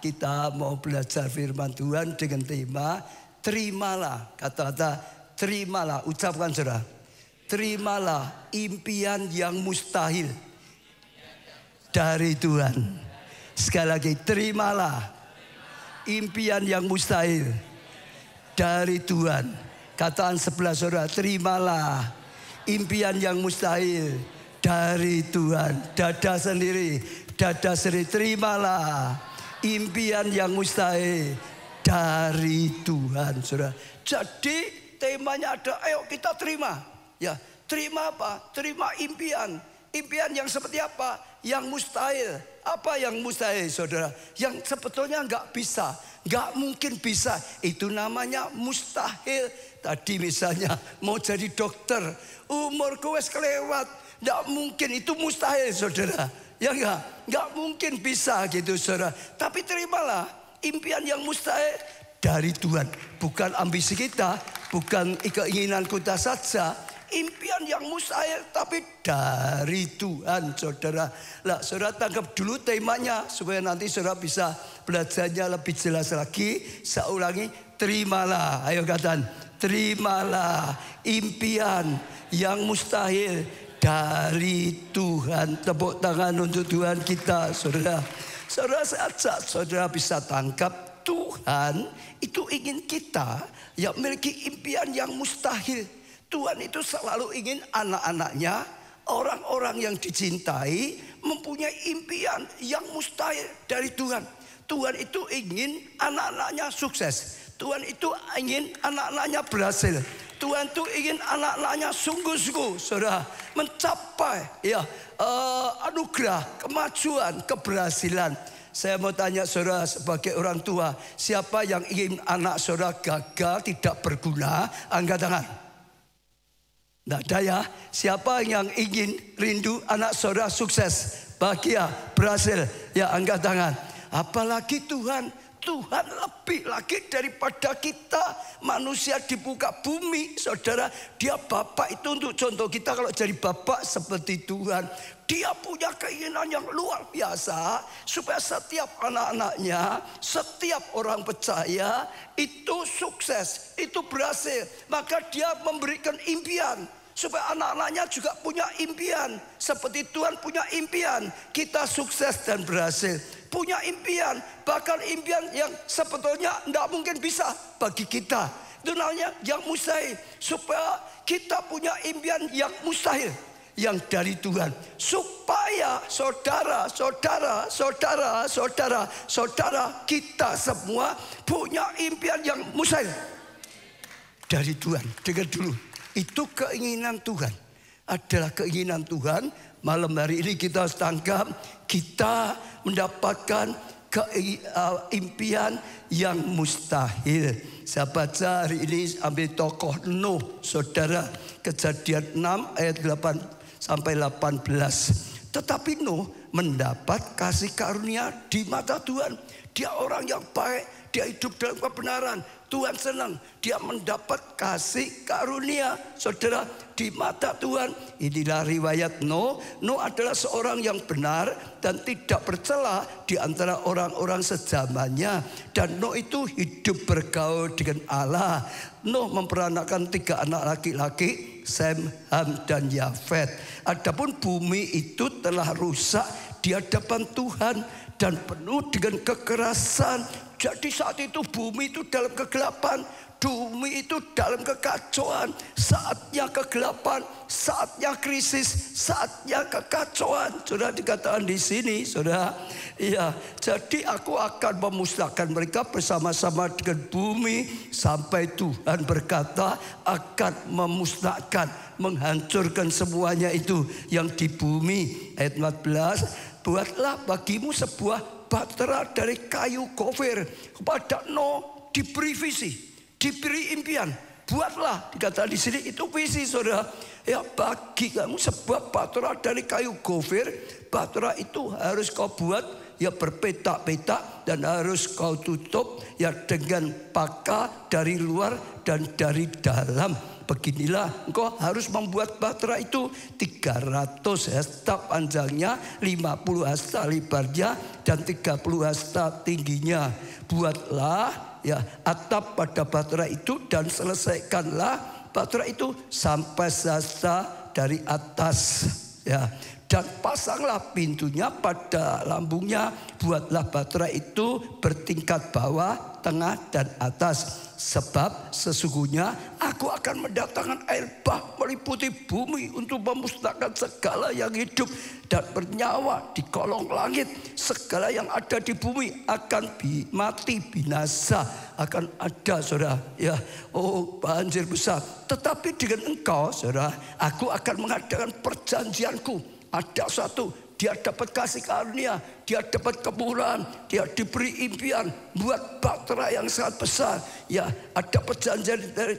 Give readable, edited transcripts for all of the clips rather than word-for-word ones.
kita mau belajar firman Tuhan dengan tema terimalah. Kata-kata terimalah, ucapkan saudara. Terimalah impian yang mustahil dari Tuhan. Sekali lagi, terimalah impian yang mustahil dari Tuhan. Kataan sebelah saudara, terimalah impian yang mustahil dari Tuhan. Dada sendiri, terimalah impian yang mustahil dari Tuhan, saudara. Jadi temanya ada, ayo kita terima. Ya, terima apa? Terima impian. Impian yang seperti apa? Yang mustahil. Apa yang mustahil, saudara? Yang sebetulnya nggak bisa, nggak mungkin bisa. Itu namanya mustahil. Tadi misalnya mau jadi dokter, umurku wes kelewat, nggak mungkin, itu mustahil, saudara. Ya nggak mungkin bisa gitu, saudara. Tapi terimalah impian yang mustahil dari Tuhan. Bukan ambisi kita, bukan keinginan kita saja. Impian yang mustahil tapi dari Tuhan, saudara. Lah, saudara tangkap dulu temanya supaya nanti saudara bisa belajarnya lebih jelas lagi. Saya ulangi, terimalah. Ayo katakan, terimalah impian yang mustahil dari Tuhan. Tepuk tangan untuk Tuhan kita, saudara. Saudara, saya ajak saudara bisa tangkap, Tuhan itu ingin kita yang memiliki impian yang mustahil. Tuhan itu selalu ingin anak-anaknya, orang-orang yang dicintai, mempunyai impian yang mustahil dari Tuhan. Tuhan itu ingin anak-anaknya sukses. Tuhan itu ingin anak-anaknya berhasil. Tuhan itu ingin anak-anaknya sungguh-sungguh, saudara, mencapai anugerah, kemajuan, keberhasilan. Saya mau tanya saudara sebagai orang tua, siapa yang ingin anak saudara gagal, tidak berguna? Angkat tangan. Tidak ada ya. Siapa yang ingin rindu anak saudara sukses, bahagia, berhasil? Ya, angkat tangan. Apalagi Tuhan lebih lagi daripada kita manusia di muka bumi, saudara. Dia Bapak itu untuk contoh kita kalau jadi Bapak seperti Tuhan. Dia punya keinginan yang luar biasa supaya setiap anak-anaknya, setiap orang percaya itu sukses, itu berhasil. Maka dia memberikan impian supaya anak-anaknya juga punya impian. Seperti Tuhan punya impian, kita sukses dan berhasil. Punya impian, bahkan impian yang sebetulnya tidak mungkin bisa bagi kita. Itu namanya yang mustahil. Supaya kita punya impian yang mustahil, yang dari Tuhan. Supaya saudara kita semua punya impian yang mustahil dari Tuhan. Dengar dulu, itu keinginan Tuhan. Adalah keinginan Tuhan. Malam hari ini kita harus tangkap, kita mendapatkan impian yang mustahil. Saya baca hari ini ambil tokoh Nuh, saudara. Kejadian 6 ayat 8 sampai 18. Tetapi Nuh mendapat kasih karunia di mata Tuhan. Dia orang yang baik, dia hidup dalam kebenaran. Tuhan senang, dia mendapat kasih karunia, saudara, di mata Tuhan. Inilah riwayat Nuh. Nuh adalah seorang yang benar dan tidak bercela di antara orang-orang sezamannya. Dan Nuh itu hidup bergaul dengan Allah. Nuh memperanakan 3 anak laki-laki, Sem, Ham, dan Yafet. Adapun bumi itu telah rusak di hadapan Tuhan dan penuh dengan kekerasan. Jadi saat itu bumi itu dalam kegelapan, bumi itu dalam kekacauan. Saatnya kegelapan, saatnya krisis, saatnya kekacauan. Sudah dikatakan di sini, saudara. Iya, jadi aku akan memusnahkan mereka bersama-sama dengan bumi sampai Tuhan berkata akan memusnahkan, menghancurkan semuanya itu yang di bumi. Ayat 14, buatlah bagimu sebuah bahtera dari kayu gofir. Kepada Nuh diberi visi, diberi impian. Buatlah, dikatakan di sini itu visi, saudara. Ya, bagi kamu sebuah bahtera dari kayu gofir. Bahtera itu harus kau buat ya berpetak-petak dan harus kau tutup ya dengan paka dari luar dan dari dalam. Beginilah engkau harus membuat bahtera itu 300 hasta panjangnya, 50 hasta lebarnya, dan 30 hasta tingginya. Buatlah ya atap pada bahtera itu dan selesaikanlah bahtera itu sampai hasta dari atas ya. Dan pasanglah pintunya pada lambungnya. Buatlah bahtera itu bertingkat bawah, tengah, dan atas. Sebab sesungguhnya aku akan mendatangkan air bah meliputi bumi untuk memusnahkan segala yang hidup dan bernyawa di kolong langit. Segala yang ada di bumi akan mati binasa. Akan ada saudara ya, oh banjir besar. Tetapi dengan engkau saudara, aku akan mengadakan perjanjianku. Ada satu, dia dapat kasih karunia, dia dapat kemurahan, dia diberi impian buat bahtera yang sangat besar. Ya, ada perjanjian dari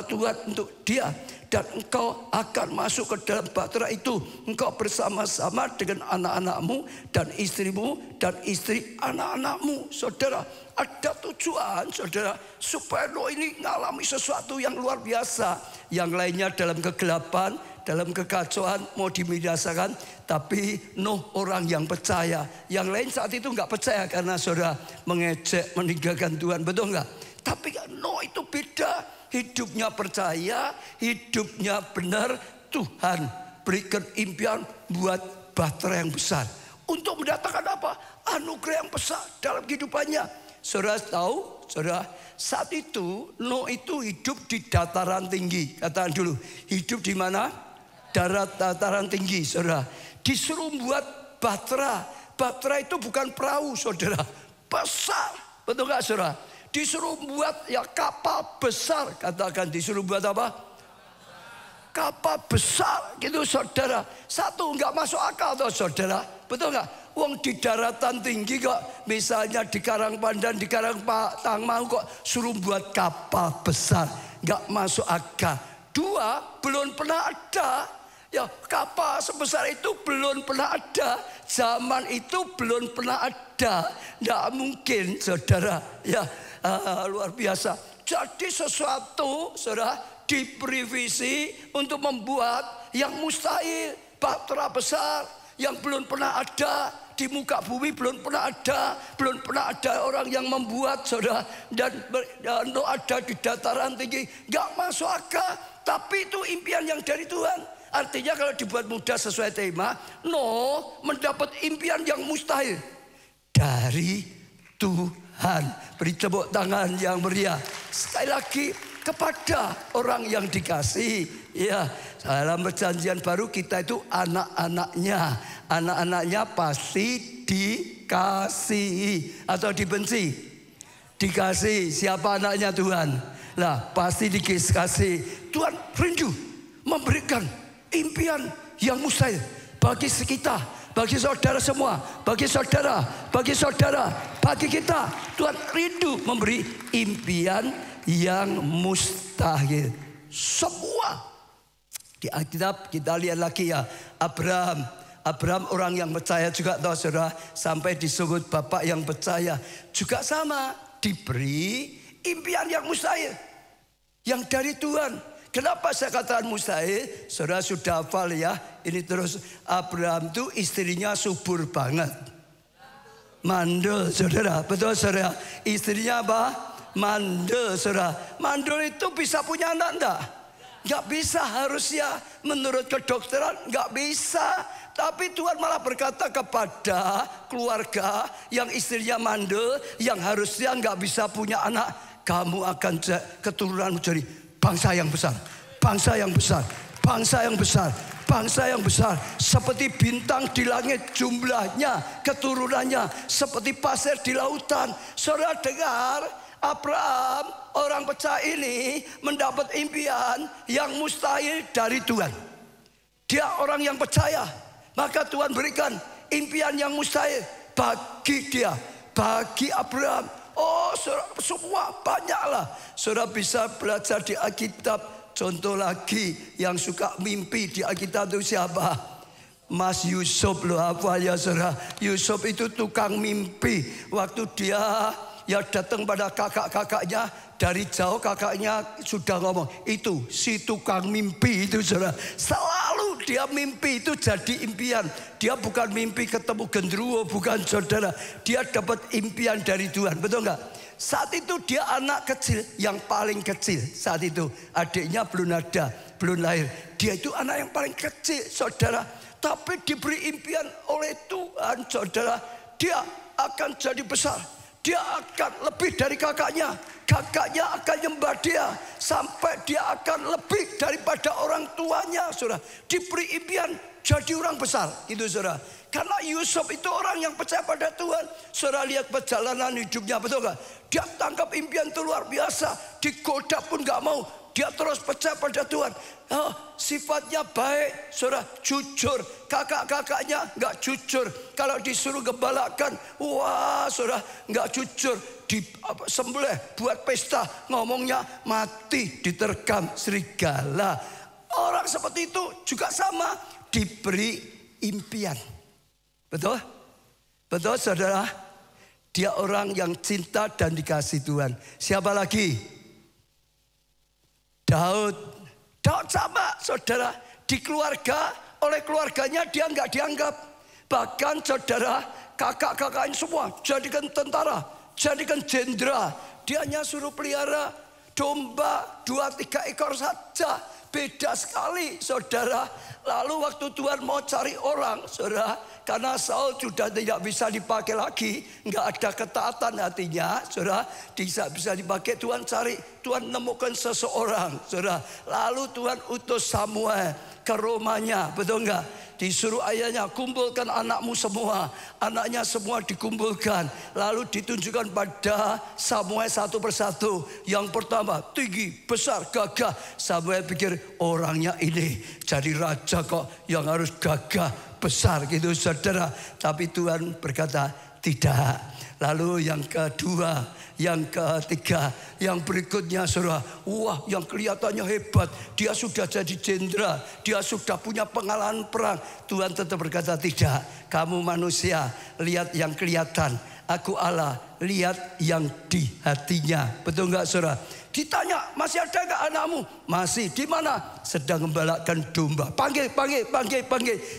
Tuhan untuk dia. Dan engkau akan masuk ke dalam bahtera itu. Engkau bersama-sama dengan anak-anakmu dan istrimu dan istri anak-anakmu. Saudara, ada tujuan saudara supaya lo ini ngalami sesuatu yang luar biasa. Yang lainnya dalam kegelapan, dalam kekacauan mau dibinasakan, tapi Nuh orang yang percaya. Yang lain saat itu nggak percaya karena saudara mengejek, meninggalkan Tuhan, betul nggak? Tapi Nuh itu beda, hidupnya percaya, hidupnya benar. Tuhan berikan impian buat bahtera yang besar untuk mendatangkan apa? Anugerah yang besar dalam kehidupannya. Saudara tahu, saudara saat itu Nuh itu hidup di dataran tinggi. Katakan dulu, hidup di mana? Dataran tinggi, saudara. Disuruh buat bahtera. Bahtera itu bukan perahu, saudara, besar, betul nggak saudara? Disuruh buat ya kapal besar. Katakan disuruh buat apa? Kapal besar, gitu saudara. Satu nggak masuk akal tuh saudara, betul nggak? Wong di daratan tinggi kok, misalnya di Karangpandan, di Karangtangmau kok suruh buat kapal besar, nggak masuk akal. Dua, belum pernah ada. Ya, kapal sebesar itu belum pernah ada. Zaman itu belum pernah ada. Tidak mungkin, saudara. Ya, luar biasa. Jadi sesuatu, saudara, diberi visi untuk membuat yang mustahil. Bahtera besar yang belum pernah ada di muka bumi, belum pernah ada. Belum pernah ada orang yang membuat, saudara. Dan ada di dataran tinggi. Gak masuk akal. Tapi itu impian yang dari Tuhan. Artinya kalau dibuat mudah sesuai tema, Nuh mendapat impian yang mustahil dari Tuhan. Beri tepuk tangan yang meriah. Sekali lagi kepada orang yang dikasih. Ya, dalam perjanjian baru kita itu anak-anaknya. Anak-anaknya pasti dikasihi atau dibenci. Dikasih. Siapa anaknya Tuhan? Lah pasti dikasih. Tuhan rindu memberikan impian yang mustahil bagi kita, bagi saudara semua, bagi saudara, bagi kita. Tuhan rindu memberi impian yang mustahil. Semua di Alkitab kita lihat lagi ya, Abraham orang yang percaya juga tahu saudara, sampai disebut bapak yang percaya juga sama, diberi impian yang mustahil yang dari Tuhan. Kenapa saya katakan mustahil? Saudara sudah hafal ya. Ini terus Abraham itu istrinya subur banget. Mandul saudara. Betul saudara. Istrinya apa? Mandul saudara. Mandul itu bisa punya anak enggak? Enggak bisa harusnya. Menurut kedokteran enggak bisa. Tapi Tuhan malah berkata kepada keluarga yang istrinya mandul, yang harusnya enggak bisa punya anak, kamu akan keturunan menjadi bangsa yang besar, bangsa yang besar, bangsa yang besar, bangsa yang besar. Seperti bintang di langit jumlahnya, keturunannya seperti pasir di lautan. Saudara dengar, Abraham orang percaya ini mendapat impian yang mustahil dari Tuhan. Dia orang yang percaya, maka Tuhan berikan impian yang mustahil bagi dia, bagi Abraham. Oh, saudara, semua banyaklah. Saudara bisa belajar di Alkitab. Contoh lagi yang suka mimpi di Alkitab itu siapa? Mas Yusuf loh, apa ya saudara? Yusuf itu tukang mimpi. Waktu dia ya datang pada kakak-kakaknya, dari jauh kakaknya sudah ngomong, itu si tukang mimpi itu saudara. Selalu dia mimpi itu jadi impian. Dia bukan mimpi ketemu genderuwo, bukan saudara. Dia dapat impian dari Tuhan, betul nggak? Saat itu dia anak kecil, yang paling kecil saat itu. Adiknya belum ada, belum lahir. Dia itu anak yang paling kecil saudara. Tapi diberi impian oleh Tuhan saudara. Dia akan jadi besar. Dia akan lebih dari kakaknya. Kakaknya akan nyembah dia. Sampai dia akan lebih daripada orang tuanya saudara. Diberi impian jadi orang besar itu saudara. Karena Yusuf itu orang yang percaya pada Tuhan. Saudara lihat perjalanan hidupnya, betul gak? Dia tangkap impian itu luar biasa. Digoda pun gak mau. Dia terus percaya pada Tuhan. Oh, sifatnya baik, saudara, jujur. Kakak-kakaknya gak jujur. Kalau disuruh gembalakan, wah saudara, gak jujur. Disembelih buat pesta, ngomongnya mati diterkam serigala. Orang seperti itu juga sama, diberi impian. Betul? Betul saudara? Dia orang yang cinta dan dikasih Tuhan. Siapa lagi? Daud. Daud sama saudara. Di keluarga, oleh keluarganya dia nggak dianggap. Bahkan saudara, kakak-kakaknya semua jadikan tentara, jadikan jenderal. Dia hanya suruh pelihara domba 2-3 ekor saja. Beda sekali saudara. Lalu waktu Tuhan mau cari orang saudara, karena Saul sudah tidak bisa dipakai lagi, nggak ada ketaatan hatinya saudara, tidak bisa dipakai. Tuhan cari, Tuhan nemukan seseorang saudara. Lalu Tuhan utus Samuel ke rumahnya, betul nggak? Disuruh ayahnya, kumpulkan anakmu semua. Anaknya semua dikumpulkan. Lalu ditunjukkan pada Samuel satu persatu. Yang pertama, tinggi, besar, gagah. Samuel pikir orangnya ini jadi raja kok, yang harus gagah, besar gitu saudara. Tapi Tuhan berkata tidak. Lalu yang kedua, yang ketiga, yang berikutnya saudara, wah yang kelihatannya hebat, dia sudah jadi jenderal, dia sudah punya pengalaman perang. Tuhan tetap berkata tidak, kamu manusia lihat yang kelihatan, aku Allah lihat yang di hatinya. Betul nggak saudara? Ditanya, masih ada nggak anakmu? Masih. Di mana? Sedang gembalakan domba. Panggil.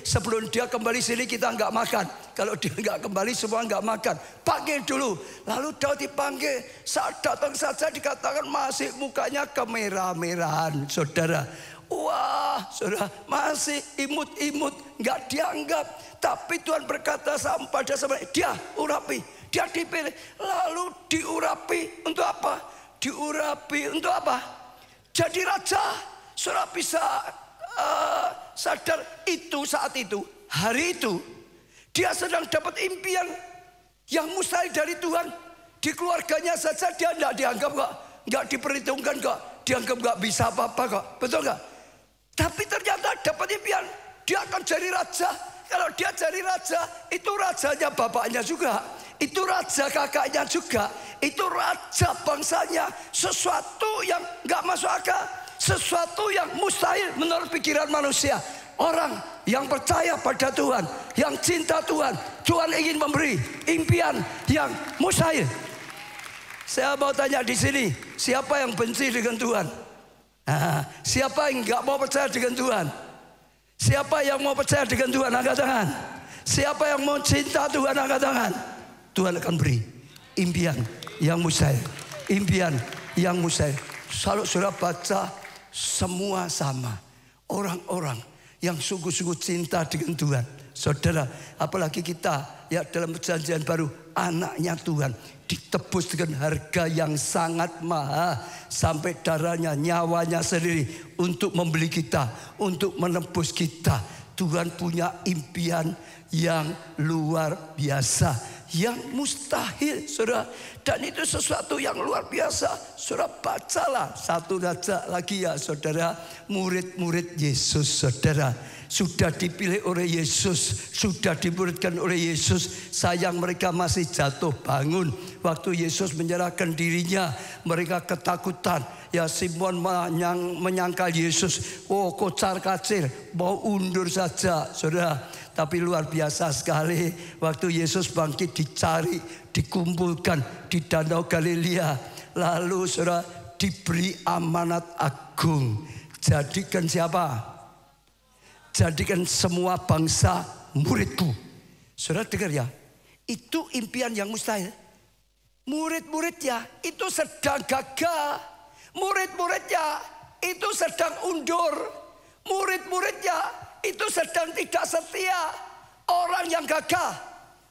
Sebelum dia kembali sini kita nggak makan. Kalau dia nggak kembali semua nggak makan. Panggil dulu. Lalu Daud dipanggil. Saat datang saja dikatakan masih mukanya kemerah-merahan, saudara. Wah, saudara, masih imut-imut, nggak dianggap. Tapi Tuhan berkata pada sama dia urapi, dia dipilih. Lalu diurapi untuk apa? Diurapi untuk apa? Jadi raja. Saudara bisa sadar itu saat itu, hari itu dia sedang dapat impian yang mustahil dari Tuhan. Di keluarganya saja dia tidak dianggap kok, nggak diperhitungkan kok, dianggap nggak bisa apa-apa kok, betul nggak? Tapi ternyata dapat impian, dia akan jadi raja. Kalau dia jadi raja, itu rajanya bapaknya juga, itu raja kakaknya juga, itu raja bangsanya. Sesuatu yang nggak masuk akal, sesuatu yang mustahil menurut pikiran manusia. Orang yang percaya pada Tuhan, yang cinta Tuhan, Tuhan ingin memberi impian yang mustahil. Saya mau tanya di sini, siapa yang benci dengan Tuhan? Siapa yang nggak mau percaya dengan Tuhan? Siapa yang mau percaya dengan Tuhan? Angkat tangan. Siapa yang mau cinta Tuhan? Angkat tangan. Tuhan akan beri impian yang mustahil. Impian yang mustahil. Kalau saudara baca, semua sama. Orang-orang yang sungguh-sungguh cinta dengan Tuhan. Saudara, apalagi kita ya dalam perjanjian baru, anaknya Tuhan, ditebus dengan harga yang sangat mahal, sampai darahnya, nyawanya sendiri untuk membeli kita, untuk menebus kita. Tuhan punya impian yang luar biasa, yang mustahil, saudara. Dan itu sesuatu yang luar biasa. Saudara bacalah satu raja lagi ya saudara, murid-murid Yesus saudara. sudah dipilih oleh Yesus, sudah dimuridkan oleh Yesus. Sayang mereka masih jatuh bangun. Waktu Yesus menyerahkan dirinya, mereka ketakutan. Ya Simon menyangkal Yesus, oh kocar kacir, mau undur saja, saudara. Tapi luar biasa sekali, waktu Yesus bangkit dicari, dikumpulkan di Danau Galilea. Lalu saudara diberi amanat agung. Jadikan siapa? Jadikan semua bangsa muridku. Saudara dengar ya, itu impian yang mustahil. Murid-muridnya itu sedang gagah. Murid-muridnya itu sedang undur. Murid-muridnya itu sedang tidak setia. Orang yang gagah,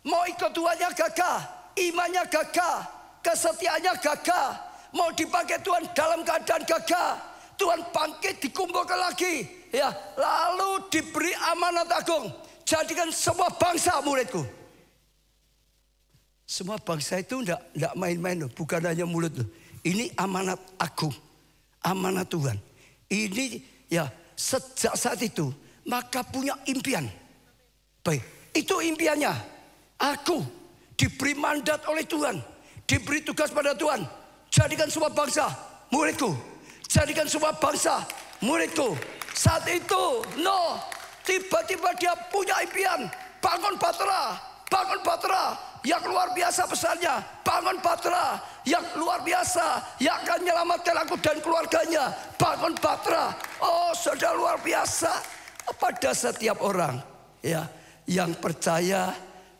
mau ikut Tuhannya gagah, imannya gagah, kesetiaannya gagah, mau dipakai Tuhan dalam keadaan gagah. Tuhan bangkit, dikumpulkan lagi. Ya, lalu diberi amanat agung. Jadikan semua bangsa muridku. Semua bangsa itu enggak main-main loh, bukan hanya mulut loh. Ini amanat agung, amanat Tuhan. Ini ya sejak saat itu maka punya impian. Baik, itu impiannya. Aku diberi mandat oleh Tuhan, diberi tugas pada Tuhan. Jadikan semua bangsa muridku. Jadikan semua bangsa muridku. Saat itu, tiba-tiba dia punya impian. Bangun Batra, bangun Batra. Yang luar biasa pesannya, bangun Batra. Yang luar biasa, yang akan menyelamatkan aku dan keluarganya. Bangun Batra. Oh, sudah luar biasa. Pada setiap orang ya yang percaya,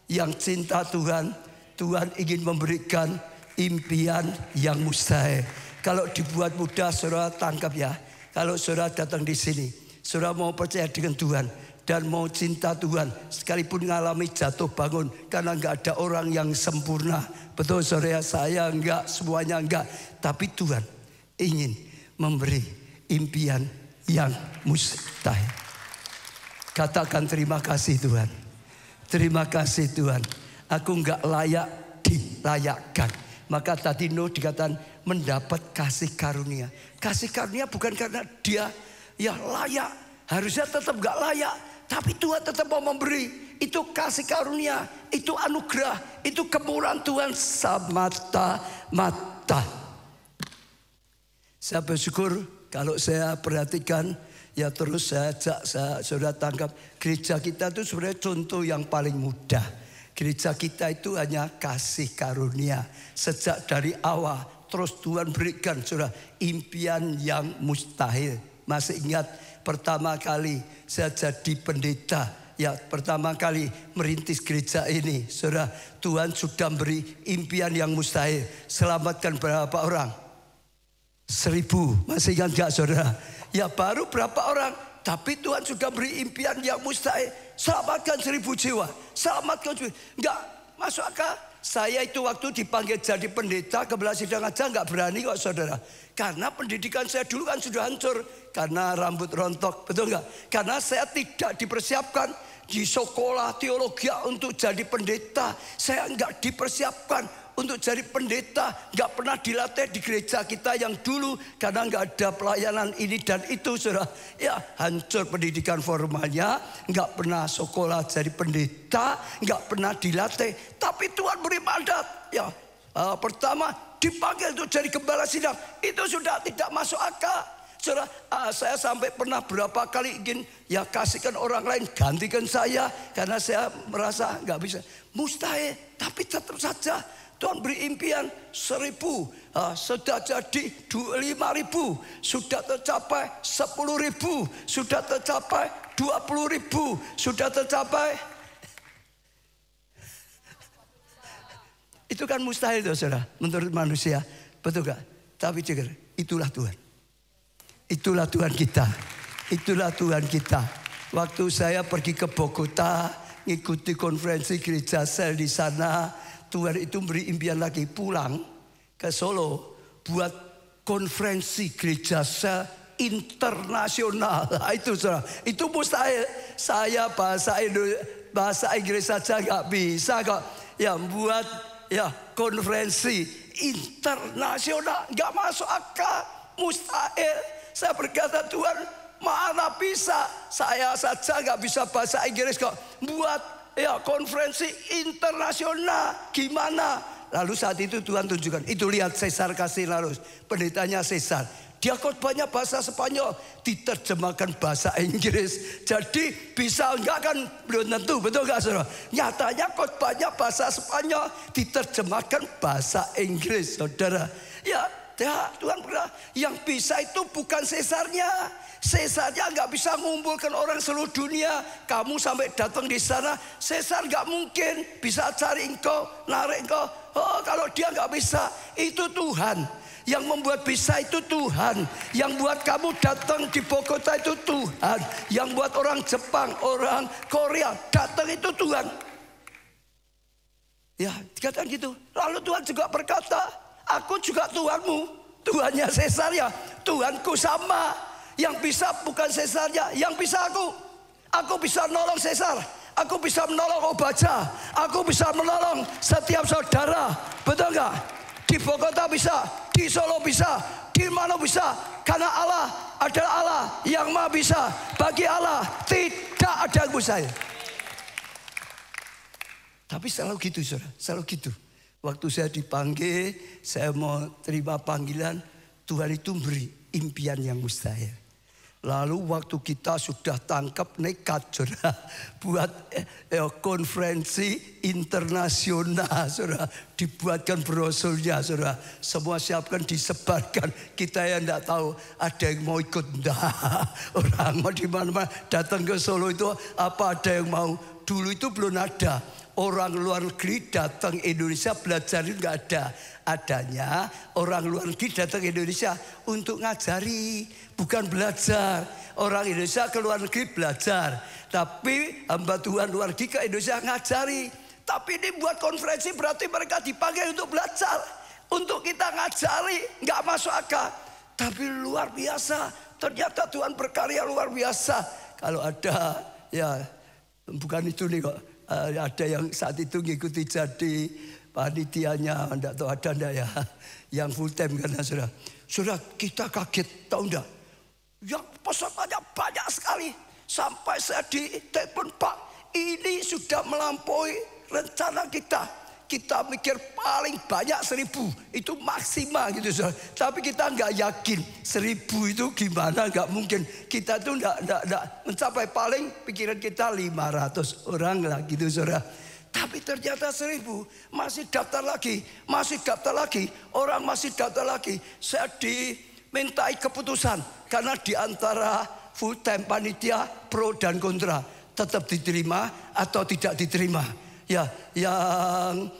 yang cinta Tuhan, Tuhan ingin memberikan impian yang mustahil. Kalau dibuat mudah, saudara tangkap ya. Kalau saudara datang di sini, saudara mau percaya dengan Tuhan dan mau cinta Tuhan, sekalipun mengalami jatuh bangun, karena nggak ada orang yang sempurna. Betul saudara, saya enggak, semuanya enggak. Tapi Tuhan ingin memberi impian yang mustahil. Katakan terima kasih Tuhan. Terima kasih Tuhan. Aku enggak layak dilayakkan. Maka tadi Nuh dikatakan mendapat kasih karunia. Kasih karunia bukan karena dia ya layak. Harusnya tetap gak layak. Tapi Tuhan tetap mau memberi. Itu kasih karunia. Itu anugerah. Itu kemurahan Tuhan semata-mata. Saya bersyukur kalau saya perhatikan. Ya terus saya sudah tangkap. Gereja kita itu sebenarnya contoh yang paling mudah. Gereja kita itu hanya kasih karunia. Sejak dari awal terus Tuhan berikan saudara impian yang mustahil. Masih ingat pertama kali saya jadi pendeta. Ya pertama kali merintis gereja ini. Saudara, Tuhan sudah beri impian yang mustahil. Selamatkan berapa orang? 1000. Masih ingat gak saudara? Ya baru berapa orang. Tapi Tuhan sudah beri impian yang mustahil. Selamatkan 1000 jiwa. Selamatkan 1000. Enggak masuk akal. Saya itu waktu dipanggil jadi pendeta ke Belah Sidang aja enggak berani kok saudara. Karena pendidikan saya dulu kan sudah hancur. Karena rambut rontok. Betul enggak? Karena saya tidak dipersiapkan di sekolah teologi untuk jadi pendeta. Saya enggak dipersiapkan untuk jadi pendeta, nggak pernah dilatih di gereja kita yang dulu karena nggak ada pelayanan ini dan itu, saudara. Ya hancur pendidikan formalnya, nggak pernah sekolah jadi pendeta, nggak pernah dilatih. Tapi Tuhan beri mandat. Ya pertama dipanggil untuk jadi gembala sidang, itu sudah tidak masuk akal. Saudara, saya sampai pernah berapa kali ingin ya kasihkan orang lain gantikan saya karena saya merasa nggak bisa. Mustahil, tapi tetap saja. Tuhan beri impian 1000, sudah jadi 5000, sudah tercapai 10.000, sudah tercapai 20.000, sudah tercapai. Itu kan mustahil tuh saudara, menurut manusia, betul gak? Tapi dengar, itulah Tuhan. Itulah Tuhan kita. Itulah Tuhan kita. Waktu saya pergi ke Bogota, ngikuti konferensi gereja sel di sana. Tuhan itu beri impian lagi pulang ke Solo buat konferensi gereja internasional. Itu saudara, itu mustahil. Saya bahasa Inggris saja nggak bisa kok. Ya buat ya konferensi internasional nggak masuk akal, mustahil. Saya berkata Tuhan, Mana bisa, saya saja nggak bisa bahasa Inggris kok. Buat ya konferensi internasional, gimana? Lalu saat itu Tuhan tunjukkan, itu lihat Cesar Castellanos, pendetanya Cesar. Dia khotbahnya bahasa Spanyol, diterjemahkan bahasa Inggris. Jadi bisa enggak kan belum tentu, betul enggak saudara? Nyatanya khotbahnya bahasa Spanyol, diterjemahkan bahasa Inggris, saudara. Ya Tuhan bilang, yang bisa itu bukan Cesarnya. Cesarnya nggak bisa mengumpulkan orang seluruh dunia. Kamu sampai datang di sana, Cesar nggak mungkin bisa cari engkau, narik engkau. Oh, kalau dia nggak bisa, itu Tuhan. Yang membuat bisa itu Tuhan. Yang buat kamu datang di Bogota itu Tuhan. Yang buat orang Jepang, orang Korea datang itu Tuhan. Ya, dikatakan gitu. Lalu Tuhan juga berkata, aku juga Tuhanmu. Tuhannya Cesar ya, Tuhanku sama. Yang bisa bukan Cesarnya, yang bisa aku. Aku bisa menolong Cesar. Aku bisa menolong Obaja. Aku bisa menolong setiap saudara. Betul enggak? Di Bogota bisa, di Solo bisa, di mana bisa. Karena Allah adalah Allah yang maha bisa. Bagi Allah tidak ada yang mustahil. Tapi selalu gitu saudara, selalu gitu. Waktu saya dipanggil, saya mau terima panggilan, Tuhan itu beri impian yang mustahil. Lalu waktu kita sudah tangkap nekat saudara, buat konferensi internasional saudara, dibuatkan brosurnya saudara, semua siapkan disebarkan. Kita yang tidak tahu ada yang mau ikut enggak, orang mau di mana-mana datang ke Solo itu apa ada yang mau. Dulu itu belum ada. Orang luar negeri datang Indonesia belajar itu nggak ada. Adanya orang luar negeri datang Indonesia untuk ngajari, bukan belajar. Orang Indonesia ke luar negeri belajar, tapi hamba Tuhan luar negeri ke Indonesia ngajari. Tapi ini buat konferensi berarti mereka dipanggil untuk belajar, untuk kita ngajari, nggak masuk akal. Tapi luar biasa, ternyata Tuhan berkarya luar biasa. Kalau ada ya bukan itu nih kok. Ada yang saat itu ngikuti jadi panitianya, enggak tahu ada enggak ya, yang full time karena sudah kita kaget, tahu enggak? Yang pesertanya banyak sekali, sampai saya ditelepon, Pak, ini sudah melampaui rencana kita. Kita mikir paling banyak 1.000 itu maksimal gitu saudara. Tapi kita nggak yakin 1.000 itu gimana, nggak mungkin. Kita tuh nggak mencapai, paling pikiran kita 500 orang lah gitu saudara. Tapi ternyata 1.000 masih daftar lagi, orang masih daftar lagi. Saya dimintai keputusan karena diantara full time panitia pro dan kontra, tetap diterima atau tidak diterima. Ya, yang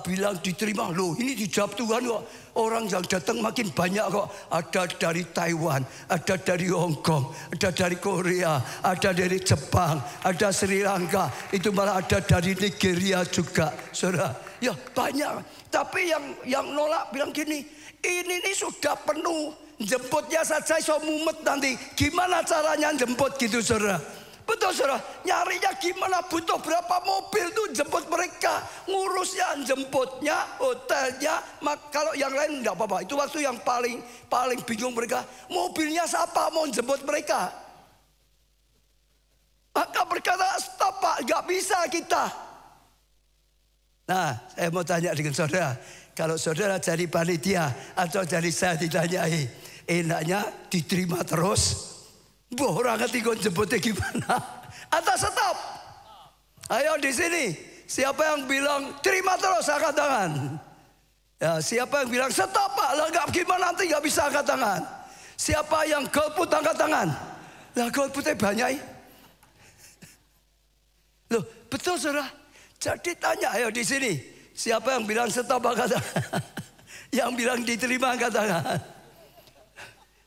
bilang diterima, loh ini dijawab Tuhan kok. Orang yang datang makin banyak kok. Ada dari Taiwan, ada dari Hong Kong, ada dari Korea, ada dari Jepang, ada Sri Lanka. Itu malah ada dari Nigeria juga, saudara. Ya banyak. Tapi yang nolak bilang gini, ini sudah penuh. Jemputnya saja so mumet nanti. Gimana caranya jemput gitu saudara? Betul saudara, nyarinya gimana, butuh berapa mobil tuh jemput mereka. Ngurusnya, jemputnya, hotelnya. Kalau yang lain enggak apa-apa. Itu waktu yang paling bingung mereka. Mobilnya siapa mau jemput mereka? Maka berkata, stop Pak, enggak bisa kita. Nah, saya mau tanya dengan saudara. Kalau saudara jadi panitia atau jadi saya ditanyai, enaknya diterima terus? Orang ngerti kau jemputnya gimana? Atau stop? Ayo di sini. Siapa yang bilang terima terus angkat tangan? Ya, siapa yang bilang stop Pak? Lah nggak gimana nanti nggak bisa angkat tangan? Siapa yang golput angkat tangan? Lah golputnya banyak. Loh betul saudara. Jadi tanya ayo di sini. Siapa yang bilang stop angkat tangan? Yang bilang diterima angkat tangan.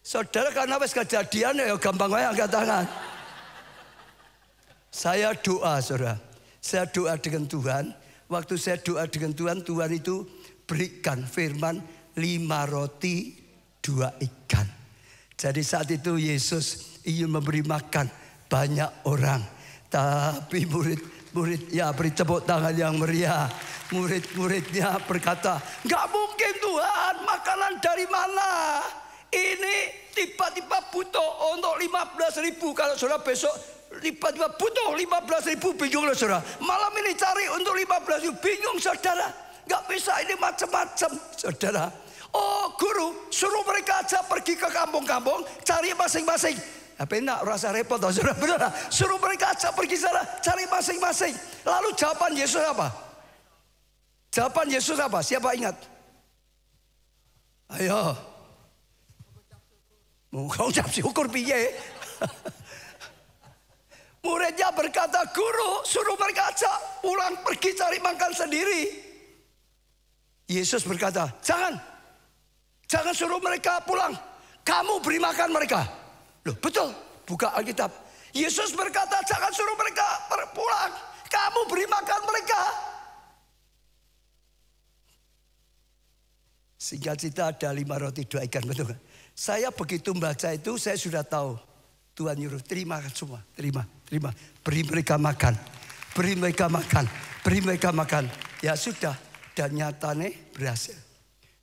Saudara karena wes kejadian ya gampang aja angkat tangan. Saya doa saudara. Saya doa dengan Tuhan. Waktu saya doa dengan Tuhan, Tuhan itu berikan firman 5 roti 2 ikan. Jadi saat itu Yesus ingin memberi makan banyak orang. Tapi murid ya beri tepuk tangan yang meriah. Murid-muridnya berkata, nggak mungkin Tuhan, makanan dari mana? ini tiba-tiba butuh untuk 15.000. Kalau saudara besok tiba-tiba butuh 15.000, bingung loh saudara. Malam ini cari untuk 15.000, bingung saudara. Gak bisa, ini macam-macam saudara. Oh guru, suruh mereka aja pergi ke kampung-kampung, cari masing-masing. Tapi enak, rasa repot saudara. Benar, suruh mereka aja pergi sana, cari masing-masing. Lalu jawaban Yesus apa? Jawaban Yesus apa? Siapa ingat? Ayo. Mau ucap syukur piye? Muridnya berkata, guru suruh mereka aja pulang pergi cari makan sendiri. Yesus berkata, jangan suruh mereka pulang. Kamu beri makan mereka. Loh betul, buka Alkitab. Yesus berkata, jangan suruh mereka pulang. Kamu beri makan mereka. Singkat cerita ada 5 roti 2 ikan, betul kan? Saya begitu baca itu saya sudah tahu. Tuhan nyuruh terima semua, terima. Beri mereka makan, beri mereka makan, beri mereka makan. Ya sudah, dan nyatanya berhasil.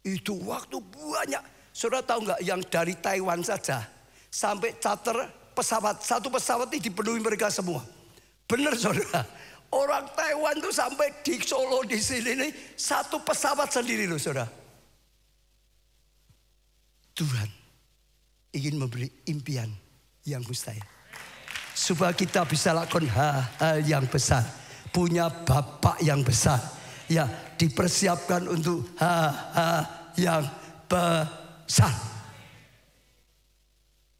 Itu waktu banyak. Saudara tahu nggak yang dari Taiwan saja sampai charter pesawat, satu pesawat ini dipenuhi mereka semua. Benar saudara. Orang Taiwan tuh sampai di Solo di sini nih satu pesawat sendiri loh saudara. Tuhan ingin memberi impian yang mustahil. Supaya kita bisa lakukan hal yang besar. Punya Bapak yang besar. Ya, dipersiapkan untuk hal yang besar.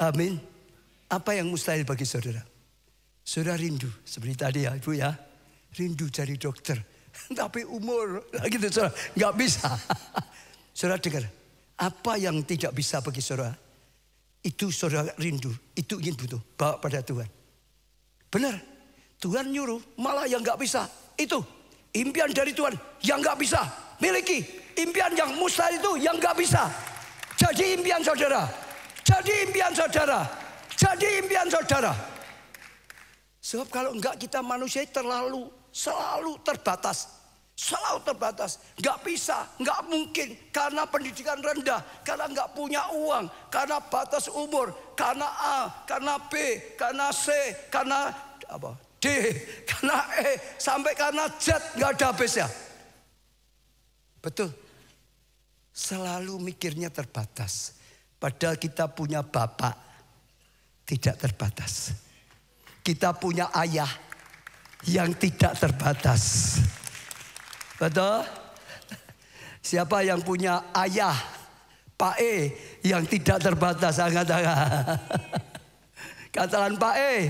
Amin. Apa yang mustahil bagi saudara? Saudara rindu, seperti tadi ya Ibu ya. Rindu jadi dokter. Tapi umur, gitu saudara, nggak bisa. Saudara dengar, apa yang tidak bisa bagi saudara? Itu saudara rindu, itu ingin butuh, bawa pada Tuhan. Benar, Tuhan nyuruh, malah yang gak bisa. Itu impian dari Tuhan yang gak bisa miliki. Impian yang mustahil itu yang gak bisa. Jadi impian saudara. Jadi impian saudara. Jadi impian saudara. Sebab kalau enggak kita manusia selalu terbatas. Selalu terbatas, nggak bisa, nggak mungkin karena pendidikan rendah, karena nggak punya uang, karena batas umur, karena A, karena B, karena C, karena apa? D, karena E, sampai karena Z nggak ada habisnya. Betul, selalu mikirnya terbatas. Padahal kita punya Bapak tidak terbatas. Kita punya Ayah yang tidak terbatas. Betul? Siapa yang punya ayah Pak E yang tidak terbatas? Angkat tangan. Katakan Pak E.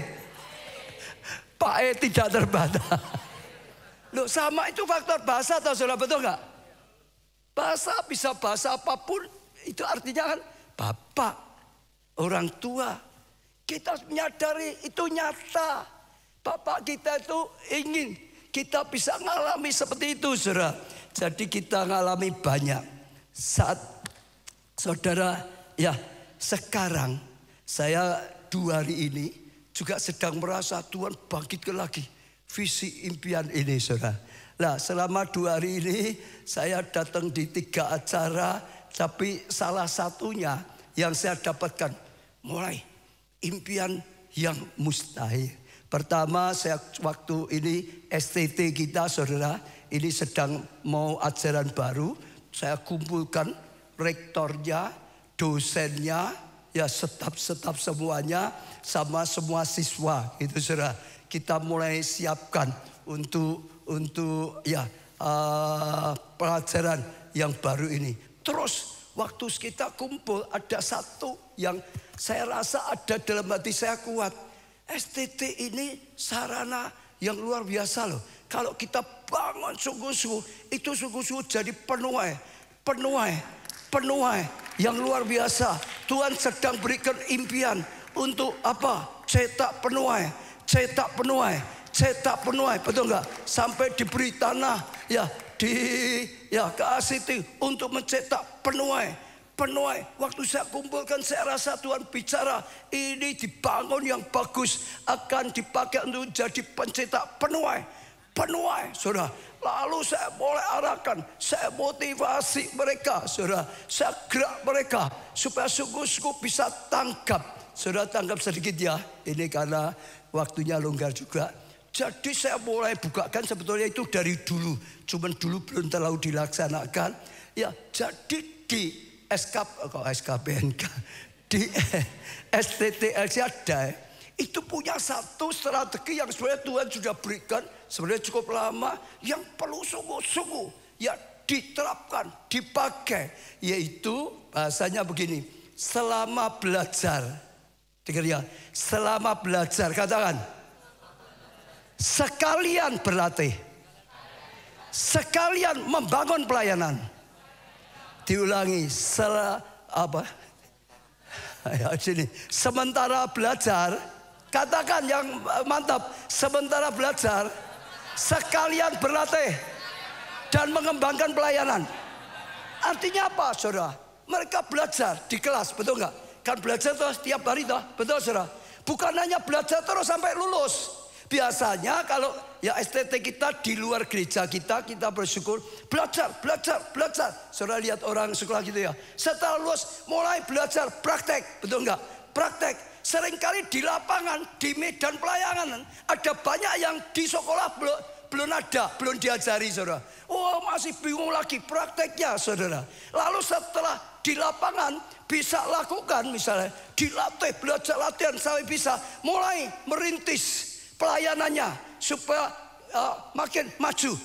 Pak E tidak terbatas. Loh sama itu faktor bahasa atau saudara, betul nggak? Bahasa bisa bahasa apapun itu artinya kan Bapak, orang tua. Kita menyadari itu nyata. Bapak kita itu ingin kita bisa mengalami seperti itu, saudara. Jadi kita mengalami banyak. Saat saudara, ya sekarang saya 2 hari ini juga sedang merasa Tuhan bangkitkan lagi visi impian ini, saudara. Nah selama 2 hari ini saya datang di 3 acara. Tapi salah satunya yang saya dapatkan mulai impian yang mustahil. Pertama saya waktu ini STT kita saudara ini sedang mau ajaran baru. Saya kumpulkan rektornya, dosennya, ya staf semuanya sama semua siswa itu saudara. Kita mulai siapkan untuk ya pelajaran yang baru ini. Terus waktu kita kumpul ada satu yang saya rasa ada dalam hati saya kuat. STT ini sarana yang luar biasa loh. Kalau kita bangun sungguh-sungguh, itu sungguh-sungguh jadi penuai yang luar biasa. Tuhan sedang berikan impian untuk apa? Cetak penuai, betul nggak? Sampai diberi tanah, ya kasih untuk mencetak penuai. Waktu saya kumpulkan saya rasa Tuhan bicara ini dibangun yang bagus akan dipakai untuk jadi pencetak penuai. Saudara, Lalu saya mulai arahkan, saya motivasi mereka, saudara. Saya gerak mereka supaya sungguh-sungguh bisa tangkap. Saudara tangkap sedikit ya, ini karena waktunya longgar juga. Jadi saya mulai bukakan sebetulnya itu dari dulu. Cuman dulu belum terlalu dilaksanakan. Ya, jadi di SKPNK, di STTLC ada itu punya satu strategi yang sebenarnya Tuhan sudah berikan sebenarnya cukup lama, yang perlu sungguh-sungguh ya diterapkan, dipakai, yaitu bahasanya begini, selama belajar. Dengar ya, selama belajar, katakan sekalian berlatih, sekalian membangun pelayanan. Diulangi, ya, sini. Sementara belajar, katakan yang mantap, sementara belajar, sekalian berlatih dan mengembangkan pelayanan. Artinya apa, saudara? Mereka belajar di kelas, betul nggak? Kan belajar terus tiap hari, toh, betul saudara? Bukan hanya belajar terus sampai lulus. Biasanya kalau ya STT kita di luar gereja kita bersyukur belajar. Saudara lihat orang sekolah gitu ya. Setelah lulus mulai belajar praktek, betul nggak? Praktek. Seringkali di lapangan, di medan pelayanan ada banyak yang di sekolah belum ada, belum diajari, saudara. Oh, masih bingung lagi prakteknya, saudara. Lalu setelah di lapangan bisa lakukan, misalnya dilatih, belajar latihan sampai bisa mulai merintis pelayanannya supaya makin maju.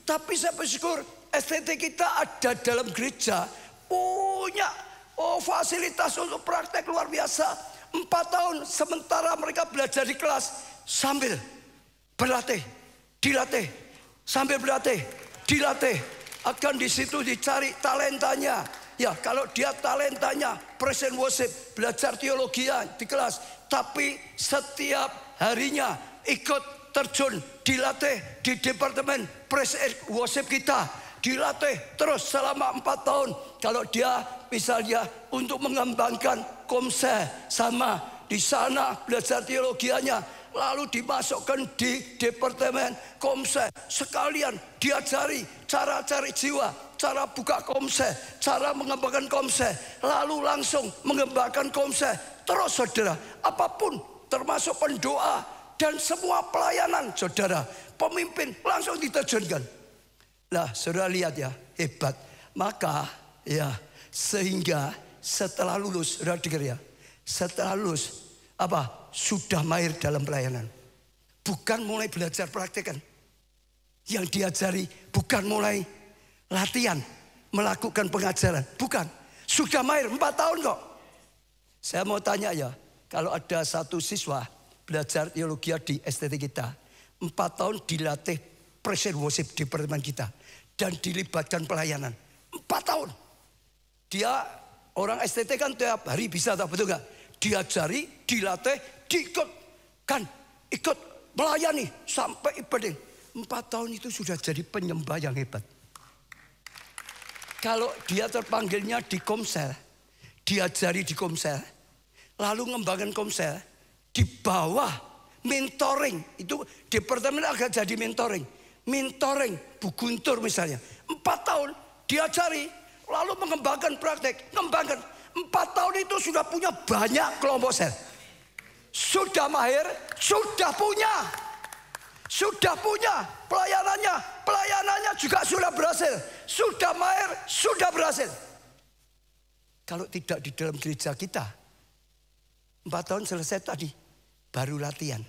Tapi saya bersyukur STT kita ada dalam gereja punya fasilitas untuk praktek luar biasa. 4 tahun sementara mereka belajar di kelas sambil berlatih, dilatih, sambil berlatih, dilatih. Akan di situ dicari talentanya. Ya, kalau dia talentanya present worship, belajar teologi di kelas, tapi setiap harinya ikut terjun, dilatih di departemen present worship kita, dilatih terus selama 4 tahun. Kalau dia misalnya untuk mengembangkan komsel, sama di sana belajar teologianya, lalu dimasukkan di departemen komsel, sekalian diajari cara cari jiwa, cara buka komsel, cara mengembangkan komsel, lalu langsung mengembangkan komsel. Terus saudara, apapun termasuk pendoa dan semua pelayanan saudara, pemimpin langsung diterjunkan. Lah saudara lihat ya, hebat. Maka ya sehingga setelah lulus, saudara dengar ya, setelah lulus apa? Sudah mahir dalam pelayanan. Bukan mulai belajar praktekan. Yang diajari bukan mulai latihan, melakukan pengajaran. Bukan. Sudah mahir 4 tahun kok. Saya mau tanya ya, kalau ada satu siswa belajar teologi di STT kita, 4 tahun dilatih present worship di departemen kita, dan dilibatkan pelayanan 4 tahun. Dia orang STT kan tiap hari bisa, tak betul gak? Diajari, dilatih, ikut melayani sampai ibadah. 4 tahun itu sudah jadi penyembah yang hebat. Kalau dia terpanggilnya di komsel, diajari di komsel, lalu ngembangkan komsel, di bawah mentoring, itu departemen agak jadi mentoring, Bu Guntur misalnya, 4 tahun diajari, lalu mengembangkan praktek, ngembangkan. 4 tahun itu sudah punya banyak kelompok sel. Sudah mahir, sudah punya pelayanannya juga sudah berhasil. Sudah mahir, sudah berhasil. Kalau tidak di dalam gereja kita, 4 tahun selesai tadi, baru latihan.